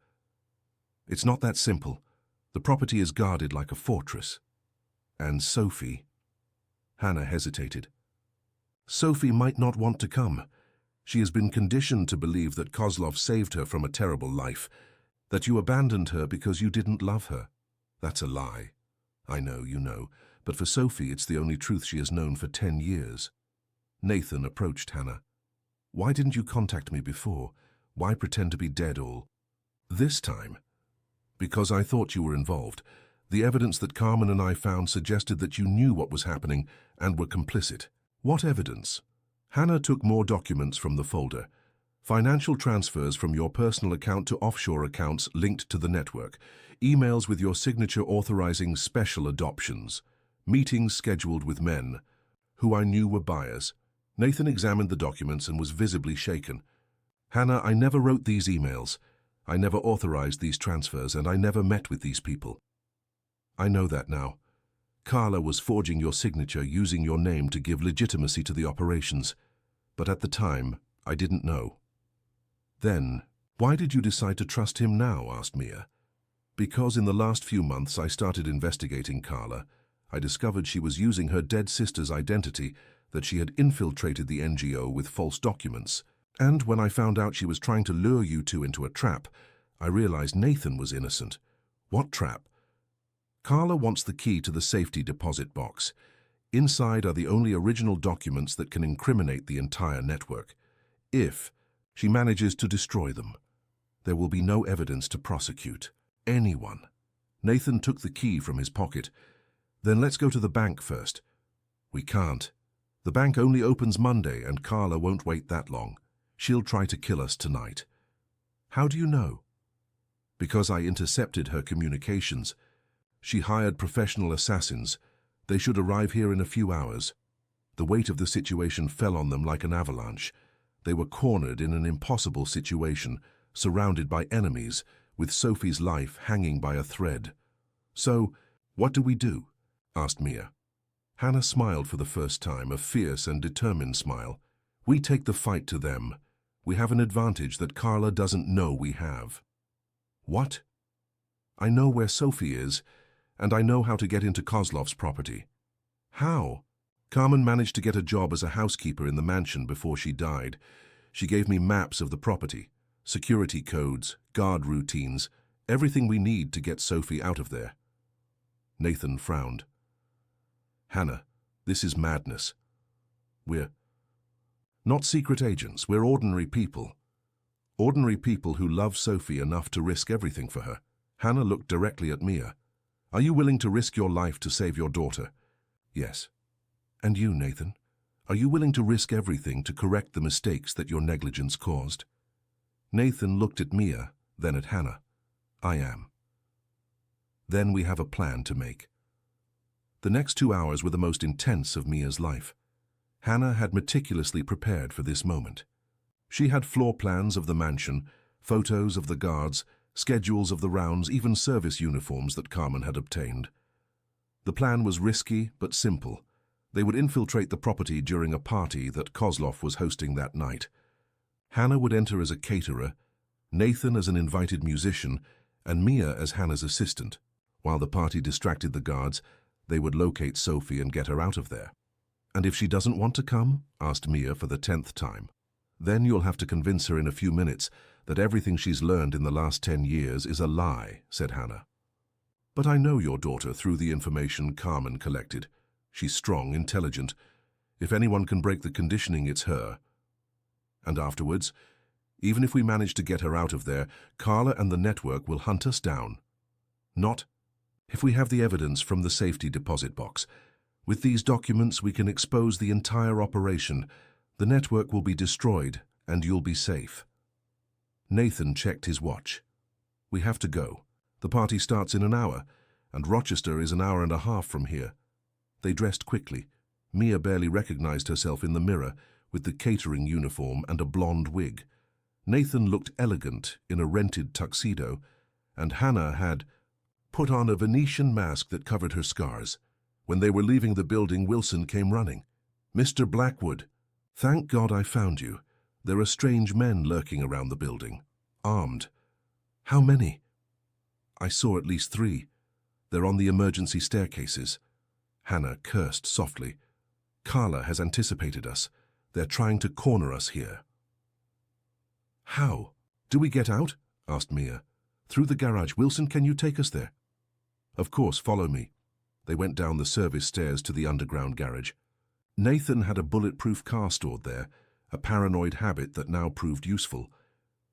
It's not that simple. The property is guarded like a fortress. And Sophie... Hannah hesitated. Sophie might not want to come. She has been conditioned to believe that Kozlov saved her from a terrible life, that you abandoned her because you didn't love her. That's a lie. I know, you know, but for Sophie it's the only truth she has known for 10 years. Nathan approached Hannah. Why didn't you contact me before? Why pretend to be dead all this time? Because I thought you were involved. The evidence that Carmen and I found suggested that you knew what was happening and were complicit. What evidence? Hannah took more documents from the folder. Financial transfers from your personal account to offshore accounts linked to the network. Emails with your signature authorizing special adoptions. Meetings scheduled with men who I knew were buyers. Nathan examined the documents and was visibly shaken. Hannah, I never wrote these emails. I never authorized these transfers, and I never met with these people. I know that now. Carla was forging your signature using your name to give legitimacy to the operations. But at the time, I didn't know. Then, why did you decide to trust him now? Asked Mia. Because in the last few months I started investigating Carla. I discovered she was using her dead sister's identity, that she had infiltrated the NGO with false documents. And when I found out she was trying to lure you two into a trap, I realized Nathan was innocent. What trap? Carla wants the key to the safety deposit box. Inside are the only original documents that can incriminate the entire network. If she manages to destroy them, there will be no evidence to prosecute anyone. Nathan took the key from his pocket. Then let's go to the bank first. We can't. The bank only opens Monday, and Carla won't wait that long. She'll try to kill us tonight. How do you know? Because I intercepted her communications. She hired professional assassins. They should arrive here in a few hours. The weight of the situation fell on them like an avalanche. They were cornered in an impossible situation, surrounded by enemies, with Sophie's life hanging by a thread. So, what do we do? Asked Mia. Hannah smiled for the first time, a fierce and determined smile. We take the fight to them. We have an advantage that Carla doesn't know we have. What? I know where Sophie is, and I know how to get into Kozlov's property. How? Carmen managed to get a job as a housekeeper in the mansion before she died. She gave me maps of the property, security codes, guard routines, everything we need to get Sophie out of there. Nathan frowned. Hannah, this is madness. We're not secret agents, we're ordinary people. Ordinary people who love Sophie enough to risk everything for her. Hannah looked directly at Mia. Are you willing to risk your life to save your daughter? Yes. And you, Nathan? Are you willing to risk everything to correct the mistakes that your negligence caused? Nathan looked at Mia, then at Hannah. I am. Then we have a plan to make. The next 2 hours were the most intense of Mia's life. Hannah had meticulously prepared for this moment. She had floor plans of the mansion, photos of the guards, schedules of the rounds, even service uniforms that Carmen had obtained. The plan was risky but simple. They would infiltrate the property during a party that Kozlov was hosting that night. Hannah would enter as a caterer, Nathan as an invited musician, and Mia as Hannah's assistant. While the party distracted the guards, they would locate Sophie and get her out of there. And if she doesn't want to come? Asked Mia for the 10th time. Then you'll have to convince her in a few minutes that everything she's learned in the last 10 years is a lie, said Hannah. But I know your daughter through the information Carmen collected. She's strong, intelligent. If anyone can break the conditioning, it's her. And afterwards, even if we manage to get her out of there, Carla and the network will hunt us down. Not if we have the evidence from the safety deposit box. With these documents, we can expose the entire operation. The network will be destroyed, and you'll be safe. Nathan checked his watch. We have to go. The party starts in an hour, and Rochester is an hour and a half from here. They dressed quickly. Mia barely recognized herself in the mirror, with the catering uniform and a blonde wig. Nathan looked elegant in a rented tuxedo, and Hannah had put on a Venetian mask that covered her scars. When they were leaving the building, Wilson came running. Mr. Blackwood, thank God I found you. There are strange men lurking around the building, armed. How many? I saw at least 3. They're on the emergency staircases. Hannah cursed softly. Carla has anticipated us. They're trying to corner us here. How? Do we get out? Asked Mia. Through the garage. Wilson, can you take us there? Of course, follow me. They went down the service stairs to the underground garage. Nathan had a bulletproof car stored there, a paranoid habit that now proved useful.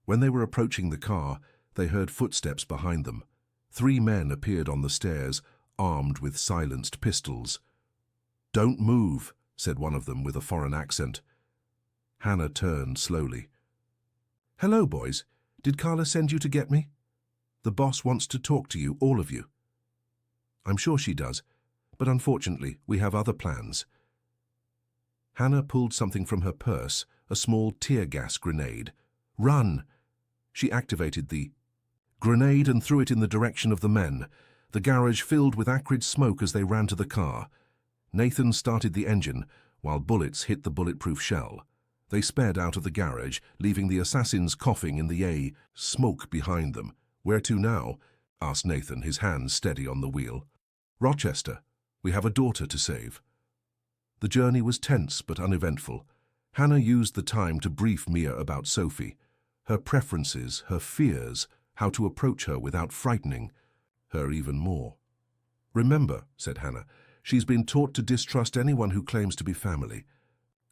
When they were approaching the car, they heard footsteps behind them. 3 men appeared on the stairs, armed with silenced pistols. "Don't move," said one of them with a foreign accent. Hannah turned slowly. "Hello, boys. Did Carla send you to get me? The boss wants to talk to you, all of you." "I'm sure she does, but unfortunately, we have other plans." Hannah pulled something from her purse, a small tear gas grenade. "Run!" She activated the grenade and threw it in the direction of the men. The garage filled with acrid smoke as they ran to the car. Nathan started the engine, while bullets hit the bulletproof shell. They sped out of the garage, leaving the assassins coughing in the smoke behind them. "Where to now?" asked Nathan, his hands steady on the wheel. "Rochester. We have a daughter to save." The journey was tense but uneventful. Hannah used the time to brief Mia about Sophie, her preferences, her fears, how to approach her without frightening her even more. "Remember," said Hannah, "she's been taught to distrust anyone who claims to be family.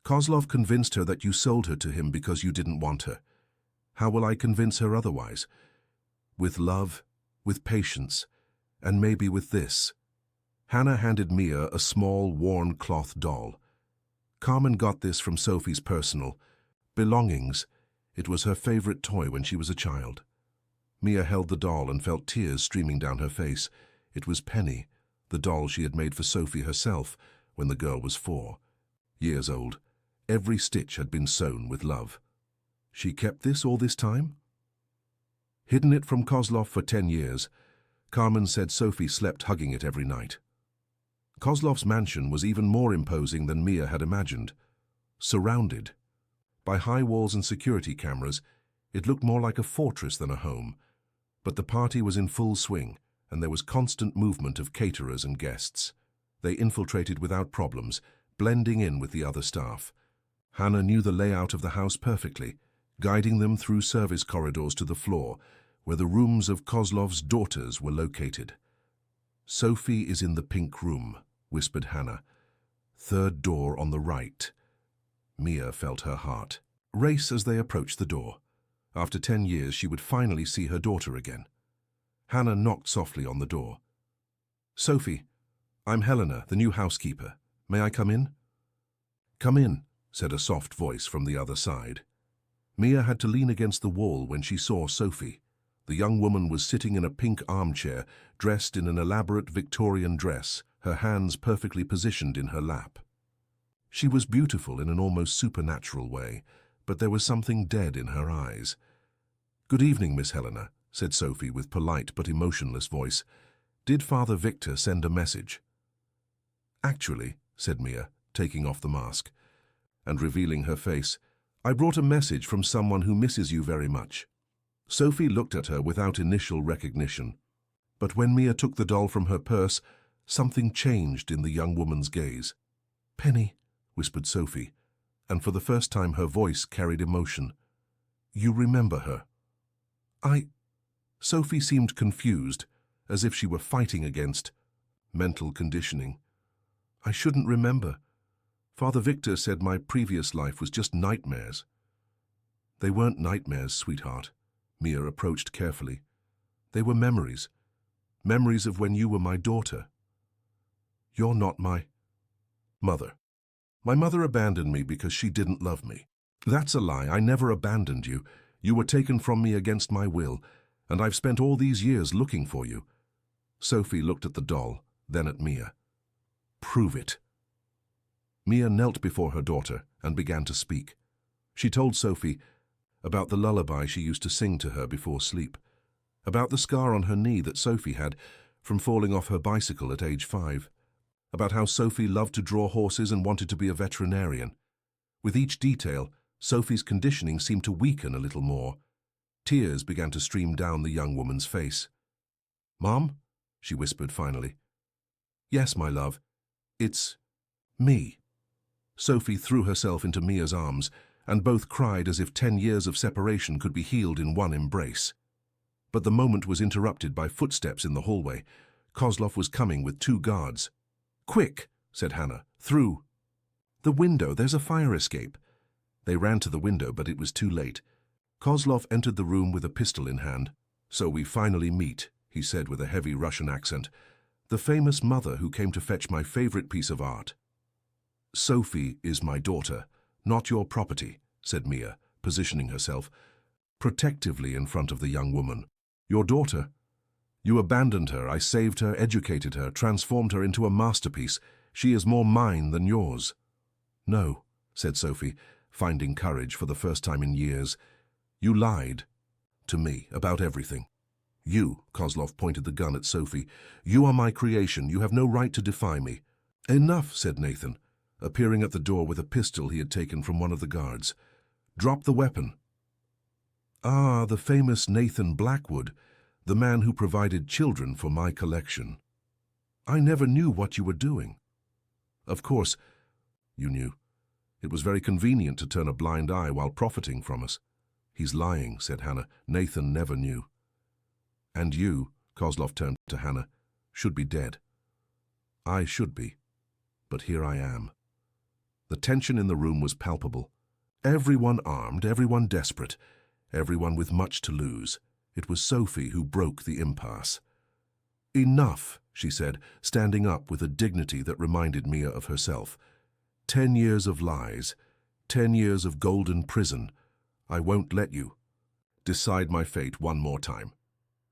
Kozlov convinced her that you sold her to him because you didn't want her. How will I convince her otherwise? With love, with patience, and maybe with this." Hannah handed Mia a small, worn cloth doll. Carmen got this from Sophie's personal belongings. It was her favorite toy when she was a child. Mia held the doll and felt tears streaming down her face. It was Penny, the doll she had made for Sophie herself when the girl was 4 years old. Every stitch had been sewn with love. She kept this all this time? Hidden it from Kozlov for 10 years. Carmen said Sophie slept hugging it every night. Kozlov's mansion was even more imposing than Mia had imagined. Surrounded by high walls and security cameras, it looked more like a fortress than a home. But the party was in full swing, and there was constant movement of caterers and guests. They infiltrated without problems, blending in with the other staff. Hannah knew the layout of the house perfectly, guiding them through service corridors to the floor, where the rooms of Kozlov's daughters were located. "Sophie is in the pink room," whispered Hannah. "3rd door on the right." Mia felt her heart race as they approached the door. After 10 years, she would finally see her daughter again. Hannah knocked softly on the door. "Sophie, I'm Helena, the new housekeeper. May I come in?" "Come in," said a soft voice from the other side. Mia had to lean against the wall when she saw Sophie. The young woman was sitting in a pink armchair, dressed in an elaborate Victorian dress, her hands perfectly positioned in her lap. She was beautiful in an almost supernatural way, but there was something dead in her eyes. "Good evening, Miss Helena," said Sophie with polite but emotionless voice. "Did Father Victor send a message?" "Actually," said Mia, taking off the mask and revealing her face, "I brought a message from someone who misses you very much." Sophie looked at her without initial recognition. But when Mia took the doll from her purse, something changed in the young woman's gaze. "Penny," whispered Sophie, and for the first time her voice carried emotion. "You remember her?" Sophie seemed confused, as if she were fighting against mental conditioning. "I shouldn't remember. Father Victor said my previous life was just nightmares." "They weren't nightmares, sweetheart." Mia approached carefully. "They were memories. Memories of when you were my daughter." "You're not my mother." "My mother abandoned me because she didn't love me." "That's a lie. I never abandoned you. You were taken from me against my will, and I've spent all these years looking for you." Sophie looked at the doll, then at Mia. "Prove it." Mia knelt before her daughter and began to speak. She told Sophie about the lullaby she used to sing to her before sleep, about the scar on her knee that Sophie had from falling off her bicycle at age 5, about how Sophie loved to draw horses and wanted to be a veterinarian. With each detail, Sophie's conditioning seemed to weaken a little more. Tears began to stream down the young woman's face. "Mom?" she whispered finally. "Yes, my love. It's me." Sophie threw herself into Mia's arms, and both cried as if 10 years of separation could be healed in one embrace. But the moment was interrupted by footsteps in the hallway. Kozlov was coming with 2 guards. "Quick," said Hannah. "Through." "The window, there's a fire escape." They ran to the window, but it was too late. Kozlov entered the room with a pistol in hand. "So we finally meet," he said with a heavy Russian accent. "The famous mother who came to fetch my favorite piece of art." "Sophie is my daughter, not your property," said Mia, positioning herself protectively in front of the young woman. "Your daughter? You abandoned her. I saved her, educated her, transformed her into a masterpiece. She is more mine than yours." "No," said Sophie, finding courage for the first time in years. "You lied to me about everything. You," Kozlov pointed the gun at Sophie, "you are my creation. You have no right to defy me." "Enough," said Nathan, appearing at the door with a pistol he had taken from one of the guards. "Drop the weapon." "Ah, the famous Nathan Blackwood, the man who provided children for my collection. I never knew what you were doing." "Of course, you knew. It was very convenient to turn a blind eye while profiting from us." "He's lying," said Hannah. "Nathan never knew." "And you," Kozlov turned to Hannah, "should be dead." "I should be, but here I am." The tension in the room was palpable. Everyone armed, everyone desperate, everyone with much to lose. It was Sophie who broke the impasse. "Enough," she said, standing up with a dignity that reminded Mia of herself. 10 years of lies, 10 years of golden prison. I won't let you. Decide my fate one more time."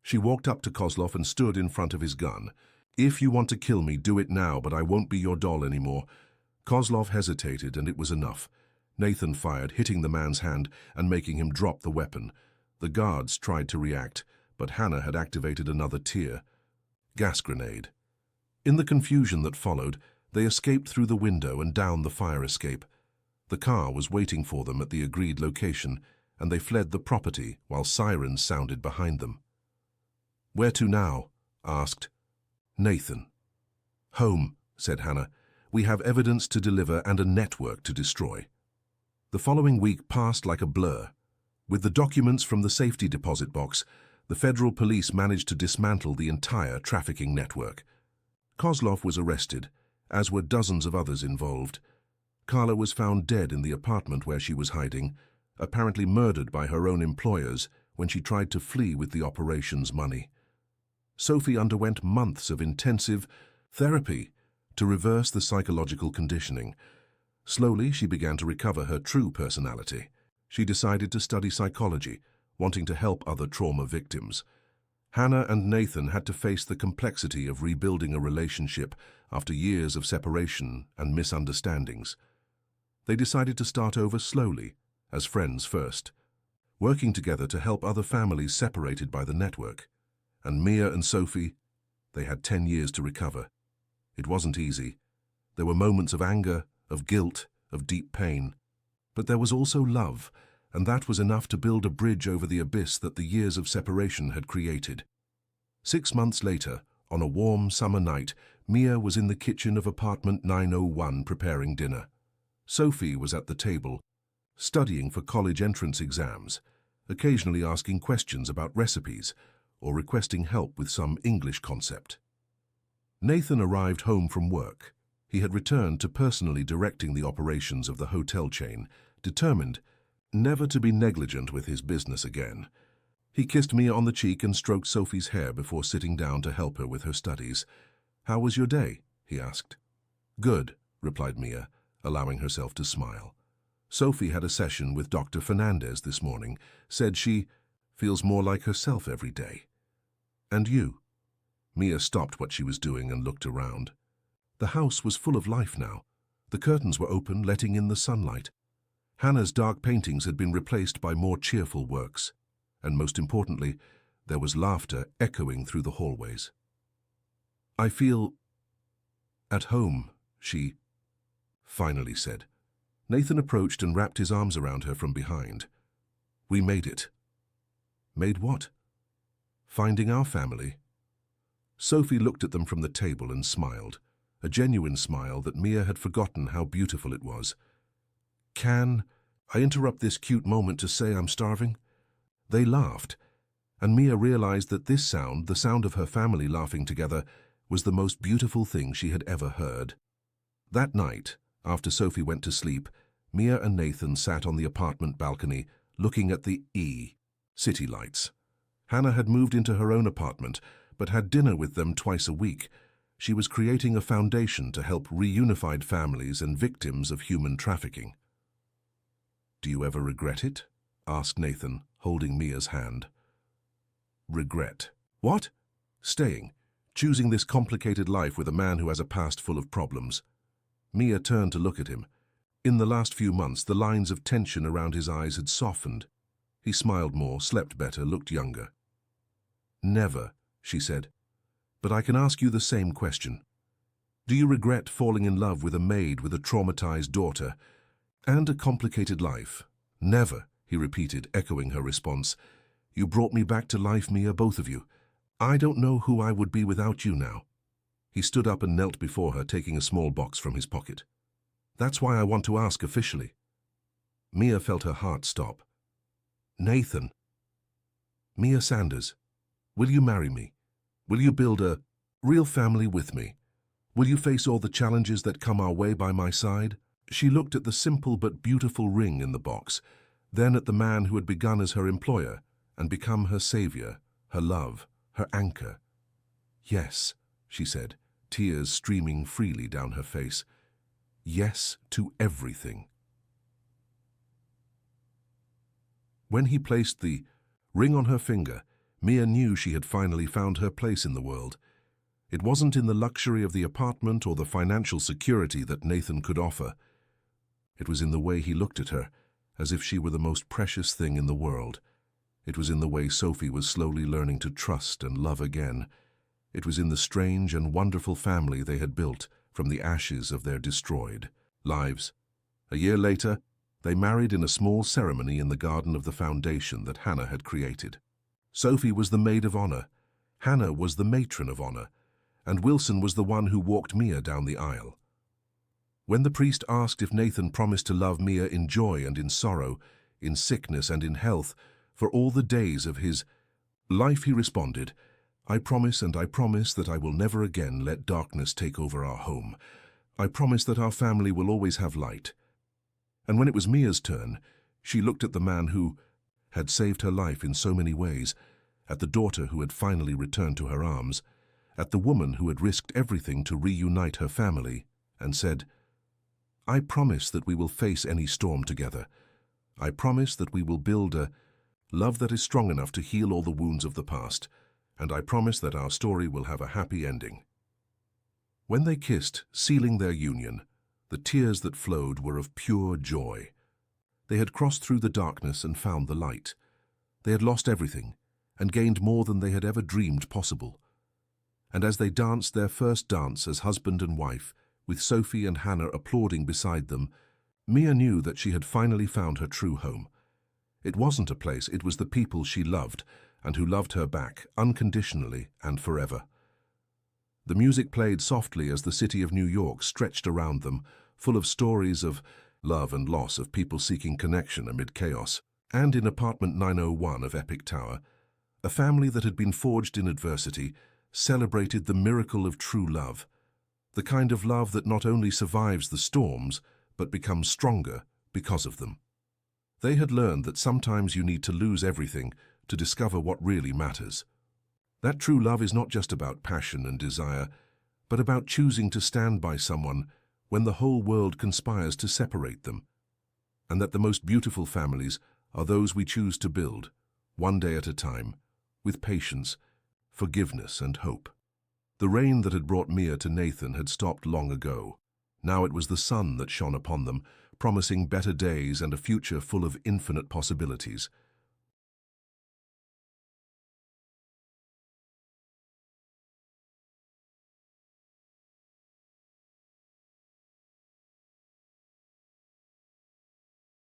She walked up to Kozlov and stood in front of his gun. "If you want to kill me, do it now, but I won't be your doll anymore." Kozlov hesitated, and it was enough. Nathan fired, hitting the man's hand and making him drop the weapon. The guards tried to react, but Hannah had activated another tier. Gas grenade. In the confusion that followed, they escaped through the window and down the fire escape. The car was waiting for them at the agreed location, and they fled the property while sirens sounded behind them. "Where to now?" asked Nathan. "Home," said Hannah. "We have evidence to deliver and a network to destroy." The following week passed like a blur. With the documents from the safety deposit box, the federal police managed to dismantle the entire trafficking network. Kozlov was arrested, as were dozens of others involved. Carla was found dead in the apartment where she was hiding, apparently murdered by her own employers when she tried to flee with the operation's money. Sophie underwent months of intensive therapy to reverse the psychological conditioning. Slowly, she began to recover her true personality. She decided to study psychology, wanting to help other trauma victims. Hannah and Nathan had to face the complexity of rebuilding a relationship after years of separation and misunderstandings. They decided to start over slowly, as friends first, working together to help other families separated by the network. And Mia and Sophie, they had 10 years to recover. It wasn't easy. There were moments of anger, of guilt, of deep pain. But there was also love, and that was enough to build a bridge over the abyss that the years of separation had created. 6 months later, on a warm summer night, Mia was in the kitchen of apartment 901 preparing dinner. Sophie was at the table, studying for college entrance exams, occasionally asking questions about recipes or requesting help with some English concept. Nathan arrived home from work. He had returned to personally directing the operations of the hotel chain, determined never to be negligent with his business again. He kissed Mia on the cheek and stroked Sophie's hair before sitting down to help her with her studies. "How was your day?" he asked. "Good," replied Mia, allowing herself to smile. "Sophie had a session with Dr. Fernandez this morning, said she feels more like herself every day. And you?" Mia stopped what she was doing and looked around. The house was full of life now. The curtains were open, letting in the sunlight. Hannah's dark paintings had been replaced by more cheerful works, and most importantly, there was laughter echoing through the hallways. "I feel at home," she finally said. Nathan approached and wrapped his arms around her from behind. "We made it." "Made what?" "Finding our family." Sophie looked at them from the table and smiled, a genuine smile that Mia had forgotten how beautiful it was. "Can I interrupt this cute moment to say I'm starving?" They laughed, and Mia realized that this sound, the sound of her family laughing together, was the most beautiful thing she had ever heard. That night, after Sophie went to sleep, Mia and Nathan sat on the apartment balcony, looking at the city lights. Hannah had moved into her own apartment, but had dinner with them twice a week. She was creating a foundation to help reunified families and victims of human trafficking. "Do you ever regret it?" asked Nathan, holding Mia's hand. "Regret? What?" "Staying, choosing this complicated life with a man who has a past full of problems." Mia turned to look at him. In the last few months, the lines of tension around his eyes had softened. He smiled more, slept better, looked younger. "Never," she said. "But I can ask you the same question. Do you regret falling in love with a maid with a traumatized daughter and a complicated life?" "Never," he repeated, echoing her response. "You brought me back to life, Mia, both of you. I don't know who I would be without you now." He stood up and knelt before her, taking a small box from his pocket. "That's why I want to ask officially." Mia felt her heart stop. "Nathan. Mia Sanders, will you marry me? Will you build a real family with me? Will you face all the challenges that come our way by my side?" She looked at the simple but beautiful ring in the box, then at the man who had begun as her employer and become her savior, her love, her anchor. "Yes," she said, tears streaming freely down her face. "Yes to everything." When he placed the ring on her finger, Mia knew she had finally found her place in the world. It wasn't in the luxury of the apartment or the financial security that Nathan could offer. It was in the way he looked at her, as if she were the most precious thing in the world. It was in the way Sophie was slowly learning to trust and love again. It was in the strange and wonderful family they had built from the ashes of their destroyed lives. A year later, they married in a small ceremony in the garden of the foundation that Hannah had created. Sophie was the maid of honor, Hannah was the matron of honor, and Wilson was the one who walked Mia down the aisle. When the priest asked if Nathan promised to love Mia in joy and in sorrow, in sickness and in health, for all the days of his life, he responded, "I promise, and I promise that I will never again let darkness take over our home. I promise that our family will always have light." And when it was Mia's turn, she looked at the man who had saved her life in so many ways, at the daughter who had finally returned to her arms, at the woman who had risked everything to reunite her family, and said, "I promise that we will face any storm together. I promise that we will build a love that is strong enough to heal all the wounds of the past, and I promise that our story will have a happy ending." When they kissed, sealing their union, the tears that flowed were of pure joy. They had crossed through the darkness and found the light. They had lost everything and gained more than they had ever dreamed possible. And as they danced their first dance as husband and wife, with Sophie and Hannah applauding beside them, Mia knew that she had finally found her true home. It wasn't a place, it was the people she loved, and who loved her back, unconditionally and forever. The music played softly as the city of New York stretched around them, full of stories of love and loss, of people seeking connection amid chaos. And in apartment 901 of Epic Tower, a family that had been forged in adversity celebrated the miracle of true love, the kind of love that not only survives the storms, but becomes stronger because of them. They had learned that sometimes you need to lose everything to discover what really matters. That true love is not just about passion and desire, but about choosing to stand by someone when the whole world conspires to separate them. And that the most beautiful families are those we choose to build, one day at a time, with patience, forgiveness and hope. The rain that had brought Mia to Nathan had stopped long ago. Now it was the sun that shone upon them, promising better days and a future full of infinite possibilities.